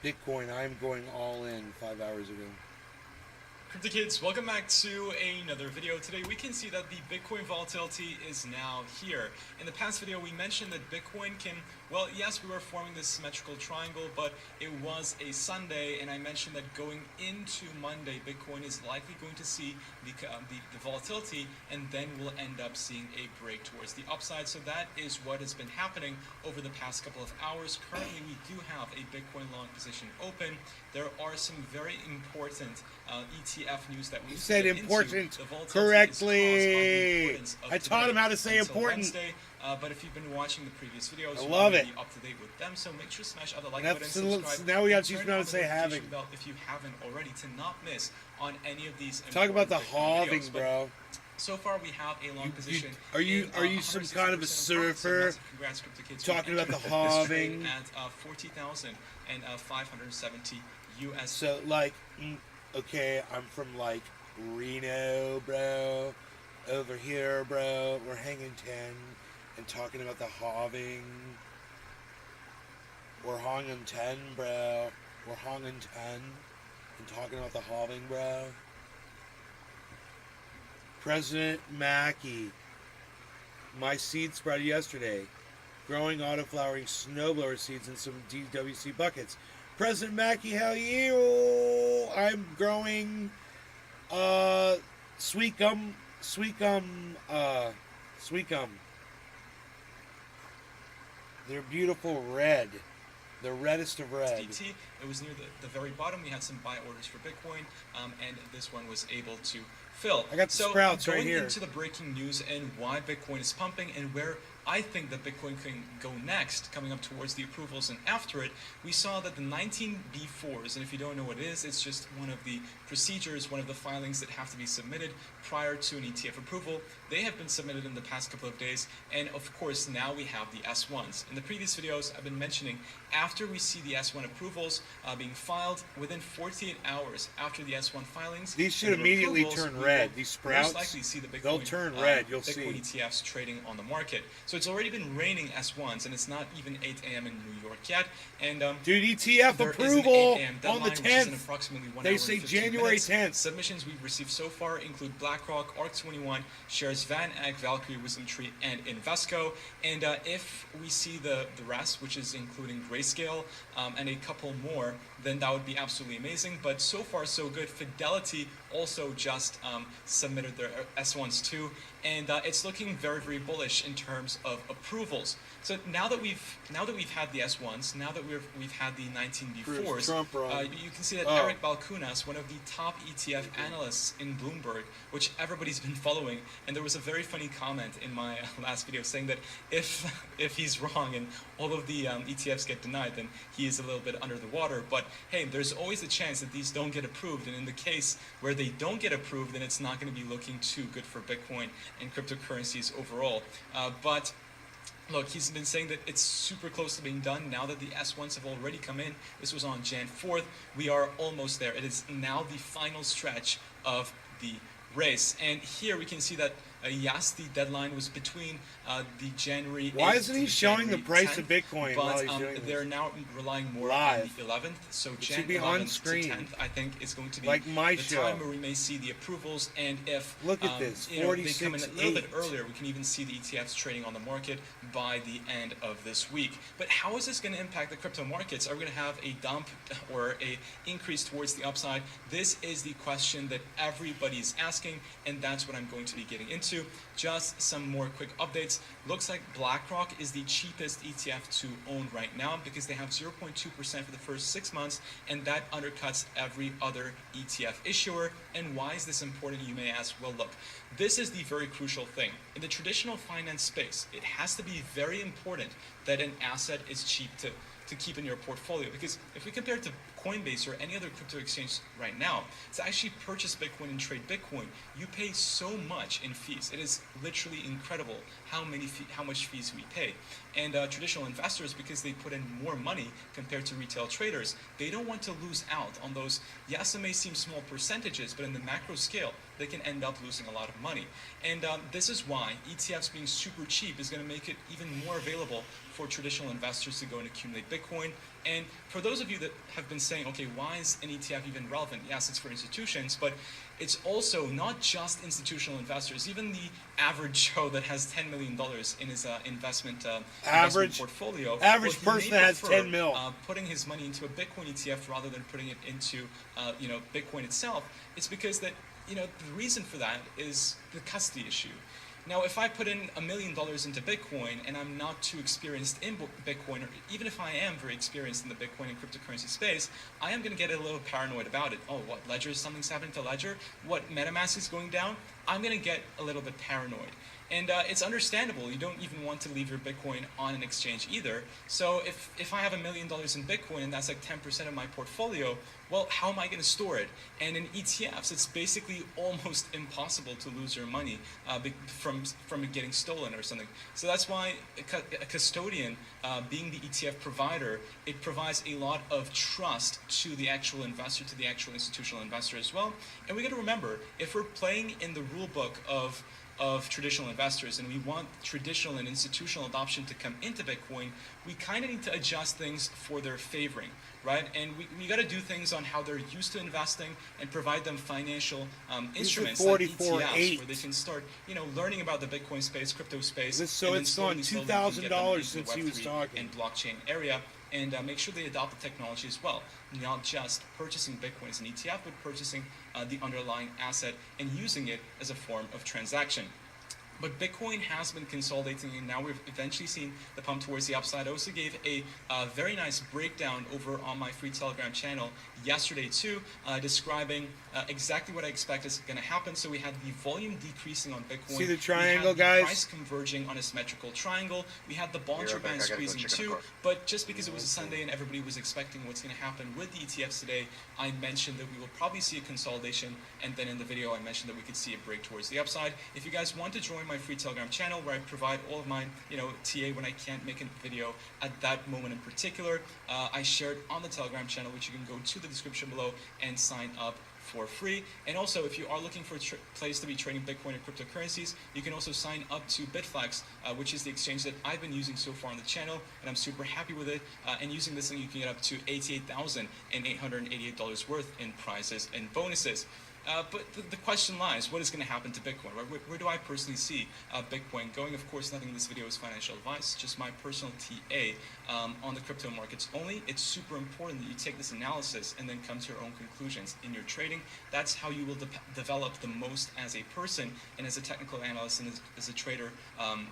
Bitcoin, I'm going all in 5 hours ago. Crypto Kids, welcome back to another video. Today we can see that the Bitcoin volatility is now here. In the past video we mentioned that Bitcoin can, well, yes, we were forming this symmetrical triangle, but it was a Sunday, and I mentioned that going into Monday, Bitcoin is likely going to see the volatility, and then we'll end up seeing a break towards the upside. So that is what has been happening over the past couple of hours. Currently we do have a Bitcoin long position open. There are some very important ETF news that we said important correctly. I taught him how to say important. Wednesday, but if you've been watching the previous videos, I you're love already it. up to date with them. So make sure to smash other like Now- button, so subscribe. now we got and to teach turn him how on to the say notification having. bell if you haven't already, to not miss on any of these. Talk about the important Bitcoin halving, videos. But bro. so far we have a long position. Are you in, some kind of a 160% surfer? massive congrats, Crypto Kids. Talking We about the entered this trade halving? at 40,570 US. So like, okay, I'm from like Reno, bro. Over here, bro. We're hanging 10 and talking about the halving. We're hanging 10, bro. We're hanging 10. And talking about the halving, bro. President Mackey. My seed spread yesterday. Growing auto-flowering snowblower seeds in some DWC buckets. President Mackey, how are you? I'm growing sweet gum. They're beautiful red. The reddest of red. DT. It was near the very bottom. We had some buy orders for Bitcoin, and this one was able to fill. I got the sprouts right here. Going into the breaking news and why Bitcoin is pumping and where I think that Bitcoin can go next, coming up towards the approvals and after it, we saw that the 19B4s, and if you don't know what it is, it's just one of the procedures, one of the filings that have to be submitted prior to an ETF approval. They have been submitted in the past couple of days, and of course now we have the S1s. In the previous videos, I've been mentioning after we see the S1 approvals being filed, within 48 hours after the S1 filings, these should immediately turn red. These sprouts, most likely see the Bitcoin, they'll turn red. You'll Bitcoin see ETFs trading on the market. So it's already been raining S1s, and it's not even 8 a.m. in New York yet. And dude, ETF there approval is an 8 a.m. on the deadline, which is in 10th. approximately 1 They hour say and 15 January minutes. 10th. Submissions we've received so far include BlackRock, ARK21, Shares Van Eck, Valkyrie, Wisdom Tree, and Invesco. And if we see the rest, which is including Grayscale and a couple more, then that would be absolutely amazing. But so far, so good. Fidelity also just submitted their S1s too, and it's looking very, very bullish in terms of approvals. So now that we've had the S1s, now that we've had the 19B4s, you can see that Eric Balkunas, one of the top ETF analysts in Bloomberg, which everybody's been following, and there was a very funny comment in my last video saying that if he's wrong and all of the ETFs get denied, then he is a little bit under the water. But hey, there's always a chance that these don't get approved, and in the case where they don't get approved, then it's not going to be looking too good for Bitcoin and cryptocurrencies overall. But look, he's been saying that it's super close to being done now that the S1s have already come in. This was on Jan 4th. We are almost there. It is now the final stretch of the race. And here we can see that yes, the deadline was between the January 8th. Why isn't he showing the price 10th, of Bitcoin while he's doing they're this? now relying more Live. on the 11th. So It Jan should be 11th on to screen. 10th, I think, is going to be Like my the show. time where we may see the approvals. And if Look at this, they come in a little bit 46.8. earlier, we can even see the ETFs trading on the market by the end of this week. But how is this going to impact the crypto markets? Are we going to have a dump or a increase towards the upside? This is the question that everybody's asking, and that's what I'm going to be getting into. Just some more quick updates. Looks like BlackRock is the cheapest ETF to own right now because they have 0.2% for the first 6 months, and that undercuts every other ETF issuer. And why is this important, you may ask? Well, look, this is the very crucial thing. In the traditional finance space, it has to be very important that an asset is cheap to keep in your portfolio, because if we compare it to Coinbase or any other crypto exchange right now, to actually purchase Bitcoin and trade Bitcoin, you pay so much in fees. It is literally incredible how much fees we pay. And traditional investors, because they put in more money compared to retail traders, they don't want to lose out on those. Yes, it may seem small percentages, but in the macro scale, they can end up losing a lot of money. And this is why ETFs being super cheap is going to make it even more available for traditional investors to go and accumulate Bitcoin. And for those of you that have been saying, okay, why is an ETF even relevant? Yes, it's for institutions, but it's also not just institutional investors. Even the average Joe that has $10 million in his investment portfolio. Average person that has 10 mil. Putting his money into a Bitcoin ETF rather than putting it into Bitcoin itself. It's because that the reason for that is the custody issue. Now, if I put in $1 million into Bitcoin and I'm not too experienced in Bitcoin, or even if I am very experienced in the Bitcoin and cryptocurrency space, I am going to get a little paranoid about it. Oh, what, Ledger, something's happening to Ledger? What, MetaMask is going down? I'm going to get a little bit paranoid. And it's understandable. You don't even want to leave your Bitcoin on an exchange either. So if I have $1 million in Bitcoin and that's like 10% of my portfolio, well, how am I going to store it? And in ETFs, it's basically almost impossible to lose your money from it getting stolen or something. So that's why a custodian, being the ETF provider, it provides a lot of trust to the actual investor, to the actual institutional investor as well. And we got to remember, if we're playing in the rule book of of traditional investors and we want traditional and institutional adoption to come into Bitcoin, we kind of need to adjust things for their favoring, right? And we got to do things on how they're used to investing and provide them financial instruments like ETFs where they can start, learning about the Bitcoin space, crypto space. So it's gone $2,000 since he was talking. And blockchain area. And make sure they adopt the technology as well, not just purchasing Bitcoin as an ETF, but purchasing the underlying asset and using it as a form of transaction. But Bitcoin has been consolidating, and now we've eventually seen the pump towards the upside. I also gave a very nice breakdown over on my free Telegram channel yesterday too, describing exactly what I expect is going to happen. So we had the volume decreasing on Bitcoin. See the triangle, we had guys? the price converging on a symmetrical triangle. We had the Bollinger Band squeezing too. But just because it was a Sunday and everybody was expecting what's going to happen with the ETFs today, I mentioned that we will probably see a consolidation. And then in the video, I mentioned that we could see a break towards the upside. If you guys want to join my free Telegram channel where I provide all of my, TA when I can't make a video at that moment in particular, I shared on the Telegram channel, which you can go to the description below and sign up for free. And also, if you are looking for a place to be trading Bitcoin and cryptocurrencies, you can also sign up to Bitflex, which is the exchange that I've been using so far on the channel, and I'm super happy with it. And using this thing, you can get up to $88,888 worth in prizes and bonuses. But the question lies, what is going to happen to Bitcoin? Where do I personally see Bitcoin going? Of course, nothing in this video is financial advice, just my personal TA on the crypto markets only. It's super important that you take this analysis and then come to your own conclusions in your trading. That's how you will develop the most as a person and as a technical analyst and as a trader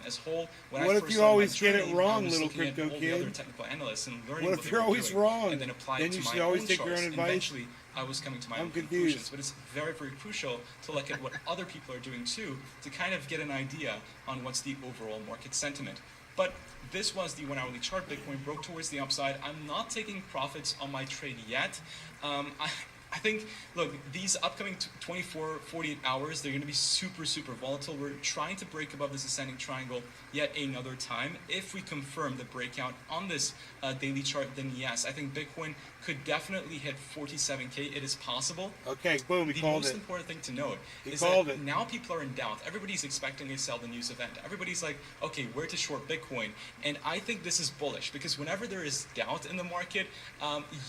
as whole. What if you always get it wrong, little crypto kid? Other technical analysts and learning what if you're always wrong? And then apply then it to you my should always own take your own charts. advice. Eventually, I was coming to my own conclusions, but it's very, very crucial to look at what other people are doing too, to kind of get an idea on what's the overall market sentiment. But this was the 1 hourly chart. Bitcoin broke towards the upside. I'm not taking profits on my trade yet. I think, look, these upcoming 24, 48 hours, they're going to be super, super volatile. We're trying to break above this ascending triangle yet another time. If we confirm the breakout on this daily chart, then yes, I think Bitcoin could definitely hit 47K. It is possible. Okay, boom, we called it. The most important thing to note is that now people are in doubt. Everybody's expecting a sell the news event. Everybody's like, okay, where to short Bitcoin? And I think this is bullish because whenever there is doubt in the market,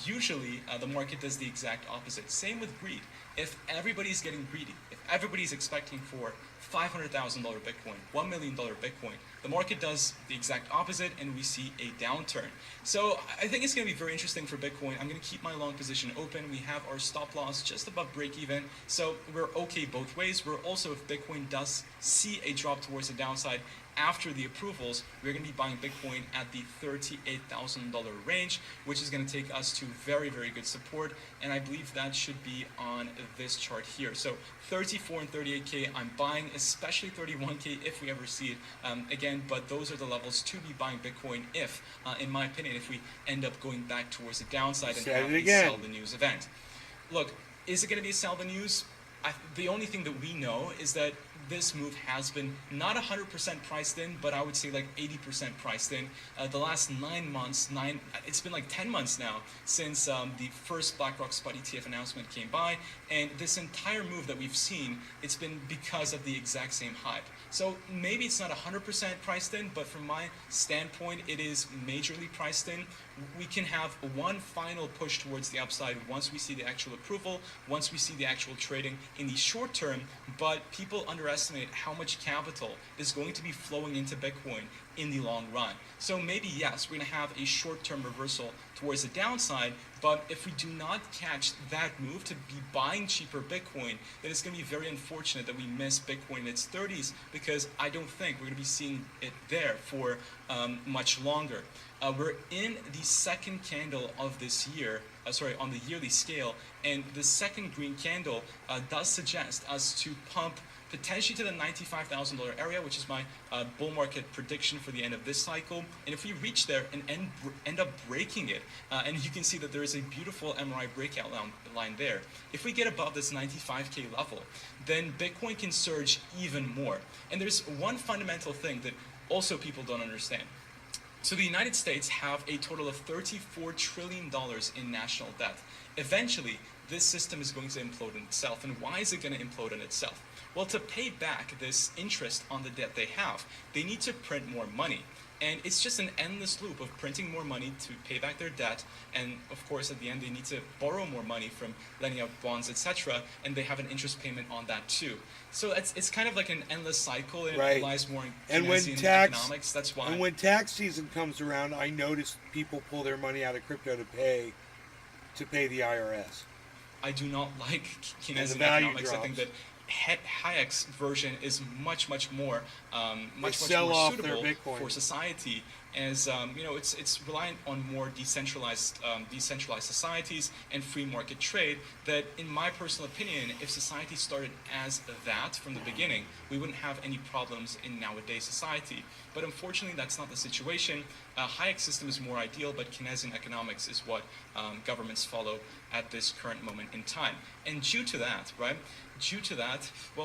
usually the market does the exact opposite. Same with greed. If everybody's getting greedy, if everybody's expecting for $500,000 Bitcoin, $1 million Bitcoin, the market does the exact opposite and we see a downturn. So I think it's going to be very interesting for Bitcoin. I'm going to keep my long position open. We have our stop loss just above break even. So we're okay both ways. We're also, if Bitcoin does see a drop towards the downside, after the approvals, we're going to be buying Bitcoin at the $38,000 range, which is going to take us to very, very good support. And I believe that should be on this chart here. So 34 and 38K, I'm buying, especially 31K if we ever see it again. But those are the levels to be buying Bitcoin if, in my opinion, if we end up going back towards the downside and have a sell the news event. Look, is it going to be a sell the news? The only thing that we know is that this move has been not 100% priced in, but I would say like 80% priced in. The last 9 months, it's been like 10 months now since the first BlackRock Spot ETF announcement came by, and this entire move that we've seen, it's been because of the exact same hype. So maybe it's not 100% priced in, but from my standpoint, it is majorly priced in. We can have one final push towards the upside once we see the actual approval, once we see the actual trading in the short term, but people underestimate how much capital is going to be flowing into Bitcoin in the long run. So maybe, yes, we're going to have a short-term reversal towards the downside, but if we do not catch that move to be buying cheaper Bitcoin, then it's going to be very unfortunate that we miss Bitcoin in its 30s, because I don't think we're going to be seeing it there for much longer. We're in the second candle of this year, on the yearly scale, and the second green candle does suggest us to pump potentially to the $95,000 area, which is my bull market prediction for the end of this cycle. And if we reach there and end up breaking it, and you can see that there is a beautiful MRI breakout line there. If we get above this 95K level, then Bitcoin can surge even more. And there's one fundamental thing that also people don't understand. So the United States have a total of $34 trillion in national debt. Eventually, this system is going to implode on itself. And why is it going to implode on itself? Well, to pay back this interest on the debt they have, they need to print more money. And it's just an endless loop of printing more money to pay back their debt. And of course, at the end, they need to borrow more money from lending out bonds, etc. And they have an interest payment on that too. So it's kind of like an endless cycle, and it relies more on Keynesian economics. That's why. And when tax season comes around, I notice people pull their money out of crypto to pay the IRS. I do not like Keynesian economics. I think that Hayek's version is much more suitable for society, as it's reliant on more decentralized societies and free market trade. That, in my personal opinion, if society started as that from the beginning, we wouldn't have any problems in nowadays society. But unfortunately, that's not the situation. Hayek's system is more ideal, but Keynesian economics is what governments follow at this current moment in time. And due to that, well,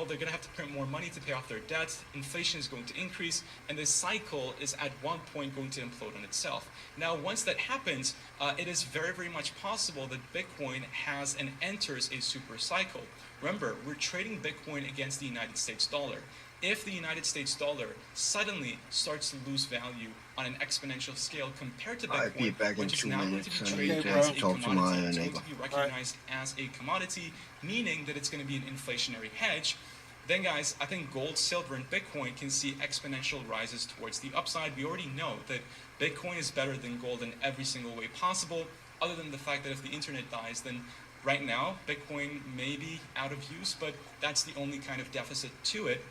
they're going to have to print more money to pay off their debts. Inflation is going to increase, and this cycle is at one point going to implode on itself. Now, once that happens, it is very much possible that Bitcoin has and enters a super cycle. Remember, we're trading Bitcoin against the United States dollar. If the United States dollar suddenly starts to lose value on an exponential scale compared to Bitcoin, which is now going to be traded as a commodity, it's going to be recognized as a commodity, meaning that it's going to be an inflationary hedge, then guys, I think gold, silver, and Bitcoin can see exponential rises towards the upside. We already know that Bitcoin is better than gold in every single way possible, other than the fact that if the internet dies, then right now Bitcoin may be out of use, but that's the only kind of deficit to it.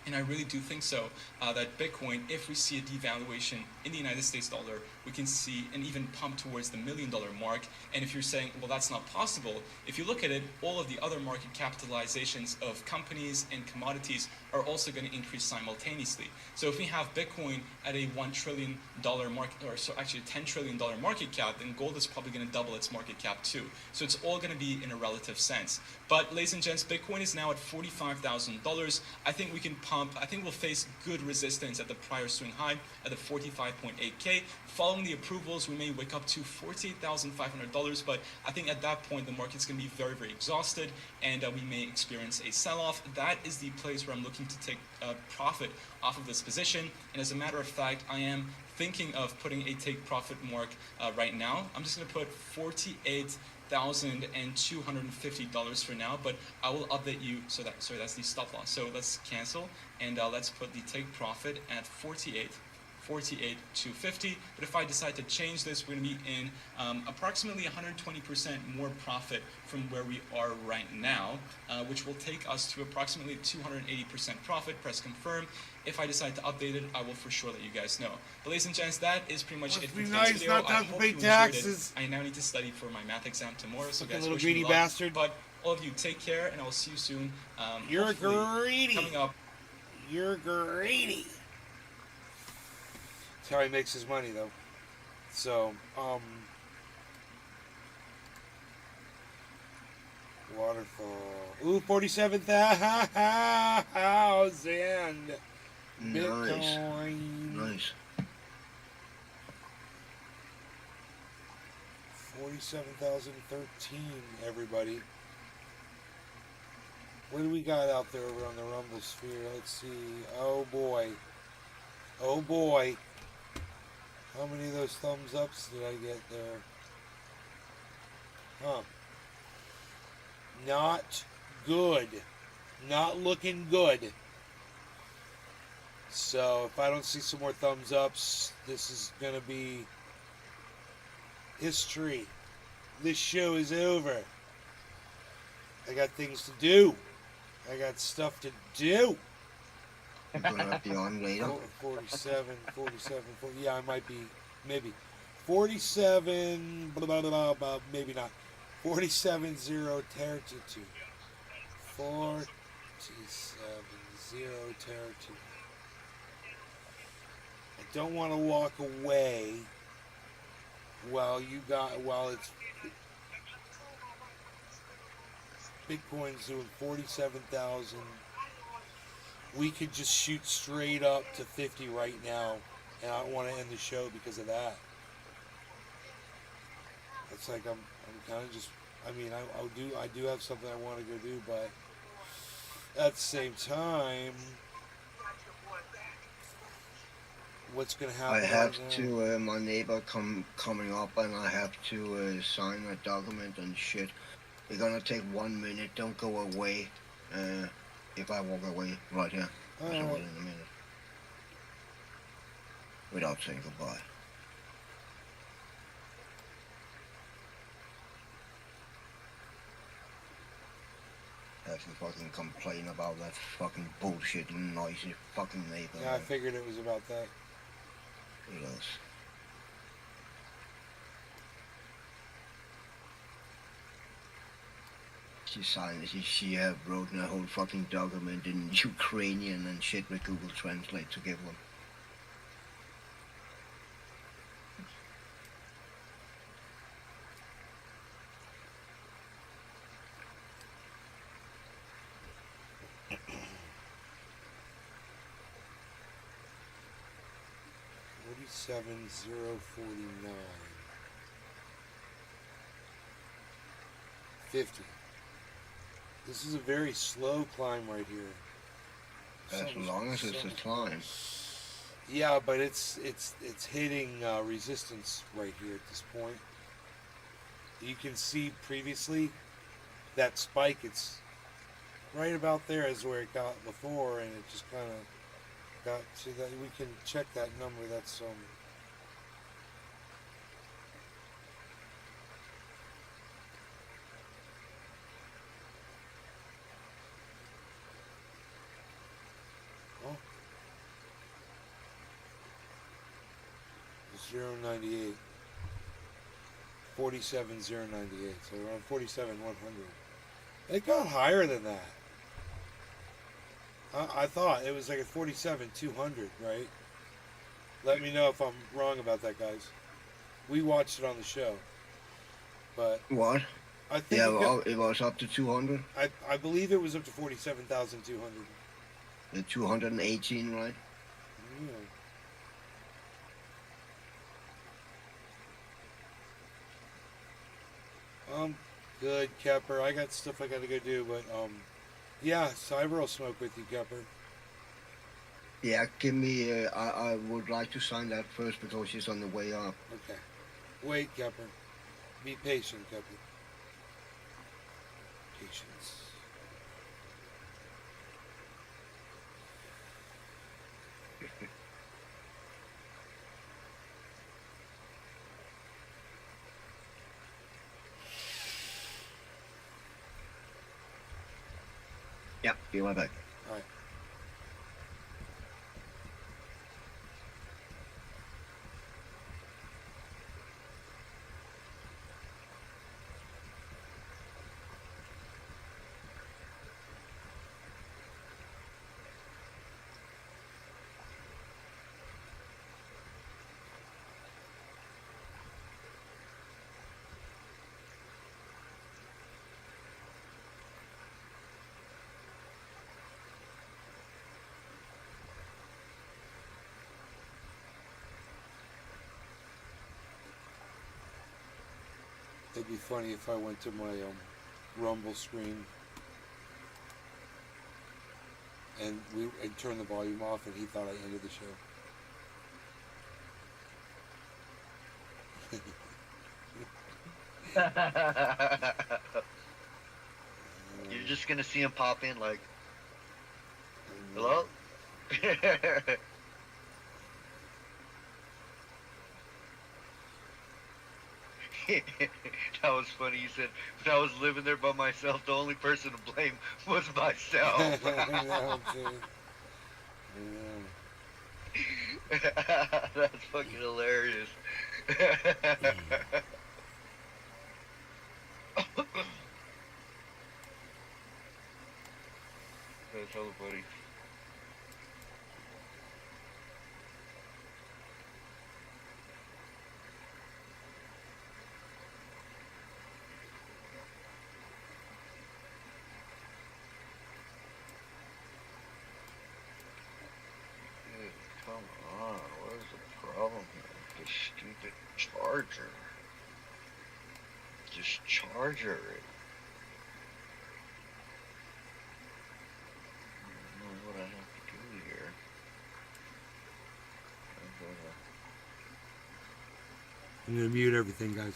And I really do think so, that Bitcoin, if we see a devaluation in the United States dollar, we can see an even pump towards the $1 million mark. And if you're saying, well, that's not possible, if you look at it, all of the other market capitalizations of companies and commodities are also going to increase simultaneously. So if we have Bitcoin at a $1 trillion market, or so actually a $10 trillion market cap, then gold is probably going to double its market cap too. So it's all going to be in a relative sense. But ladies and gents, Bitcoin is now at $45,000. I think we can pump, I think we'll face good resistance at the prior swing high at the 45.8K. Following the approvals, we may wake up to $48,500, but I think at that point the market's going to be very exhausted, and we may experience a sell-off. That is the place where I'm looking to take profit off of this position. And as a matter of fact, I am thinking of putting a take profit mark right now. I'm just going to put $48,250 for now, but I will update you. So that's the stop loss. So let's cancel, and let's put the take profit at 48,250. But if I decide to change this, we're going to be in approximately 120% more profit from where we are right now, which will take us to approximately 280% profit. Press confirm. If I decide to update it, I will for sure let you guys know. But ladies and gents, that is pretty much it for today's video. I hope you enjoyed it. I now need to study for my math exam tomorrow, so guys, wish me luck. Bastard. But all of you, take care, and I will see you soon. You're greedy. Coming up. You're greedy. That's how he makes his money, though. So, waterfall. Ooh, 47,000 Bitcoin. Nice. 47,013, everybody. What do we got out there over on the Rumble Sphere? Let's see. Oh boy. Oh boy. How many of those thumbs ups did I get there? Huh. Not good. Not looking good. So if I don't see some more thumbs ups, this is going to be history. This show is over. I got things to do. I got stuff to do. You're gonna be on later. 47, 40, yeah, I might be, maybe. 47, blah, blah, blah, blah, maybe not. 47,032. 47,032. I don't want to walk away while it's Bitcoin's doing 47,000. We could just shoot straight up to 50 right now and I don't want to end the show because of that. It's like I'm kind of just. I mean, I do have something I want to go do, but at the same time, what's going to happen? I have right now? to, my neighbor coming up, and I have to sign a document and shit. It's gonna take 1 minute. Don't go away. If I walk away right here, I will in a minute. Without saying goodbye. Have to fucking complain about that fucking bullshit noisy fucking neighbor. Yeah, I figured it was about that. It is. She signed it. She wrote a whole fucking document in Ukrainian and shit with Google Translate to give them. $47,049. 50. This is a very slow climb right here. As long as it's a climb. Yeah, but it's hitting resistance right here at this point. You can see previously that spike. It's right about there is where it got before, and it just kind of got to that. We can check that number. That's oh, 098. 47,098. So around 47,100. It got higher than that. I thought it was like at 47,200, right? Let me know if I'm wrong about that, guys. We watched it on the show, but What? I think Yeah, it was up to 200. I believe it was up to 47,200. 218, right? Yeah. Good, Kepper. I got stuff I got to go do, but yeah, Cyber will smoke with you, Kepper. Yeah, give me. I would like to sign that first because she's on the way up. Okay. Wait, Kepper. Be patient, Kepper. Patience. Yeah, be right back. All right. It'd be funny if I went to my Rumble screen and turned the volume off, and he thought I ended the show. You're just gonna see him pop in like, hello? That was funny. You said, when I was living there by myself, the only person to blame was myself. That's fucking hilarious. That's hella funny. Dude, come on, where's the need the charger. Just charger it. I don't know what I have to do here. I'm gonna mute everything, guys.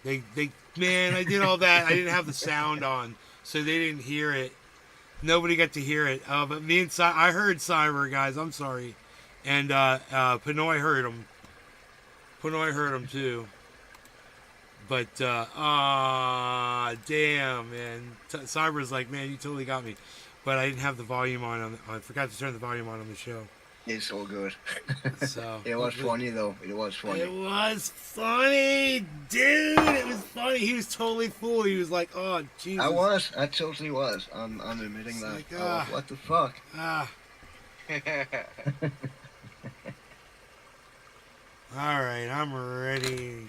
Man, I did all that. I didn't have the sound on, so they didn't hear it. Nobody got to hear it. But me and I heard Cyber, guys. I'm sorry. And Pinoy heard him. Pinoy heard him too. But damn, man. Cyber's like, man, you totally got me. But I didn't have the volume on. I forgot to turn the volume on the show. It's all good. So It was funny though. It was funny. It was funny, dude. It was funny. He was totally fooled. He was like, "Oh, Jesus." I was. I totally was. I'm admitting It's that. like, What the fuck? All right, I'm ready.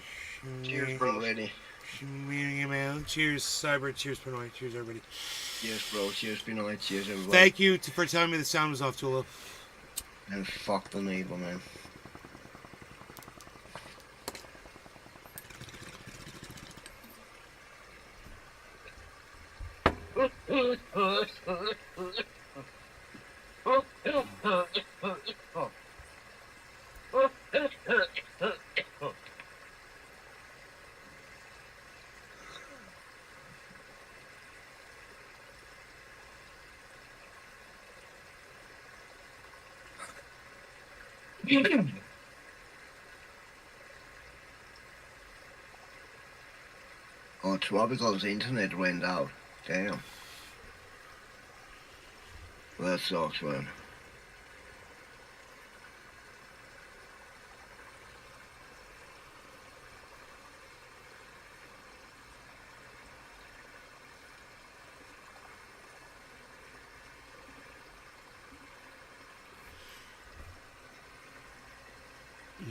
Cheers, bro. Ready. Cheers, Cyber. Cheers, Pinoy. Cheers, everybody. Cheers, bro. Cheers, Pinoy. Cheers, everybody. Thank you for telling me the sound was off, Tula. And fuck the neighbor, man. Oh, Tropical's internet went out. Damn. That sucks, man.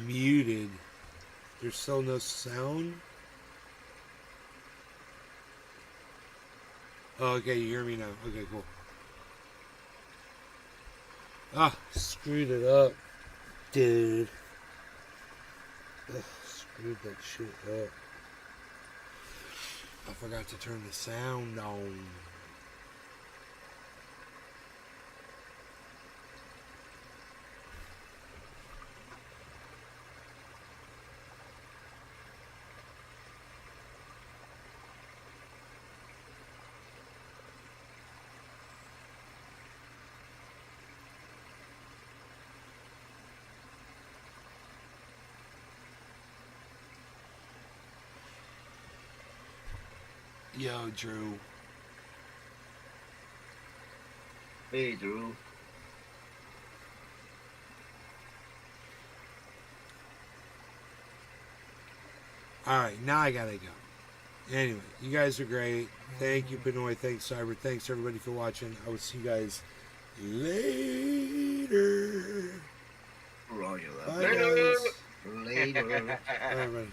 Muted. There's still no sound. Oh, okay, you hear me now. Okay, cool. Ah, screwed it up, dude. Ugh, screwed that shit up. I forgot to turn the sound on. Yo, Drew. Hey, Drew. Alright, now I gotta go. Anyway, you guys are great. Thank you, Pinoy. Thanks, Cyber. Thanks, everybody, for watching. I will see you guys later. Roger that. Bye, guys. Later. Bye, everybody.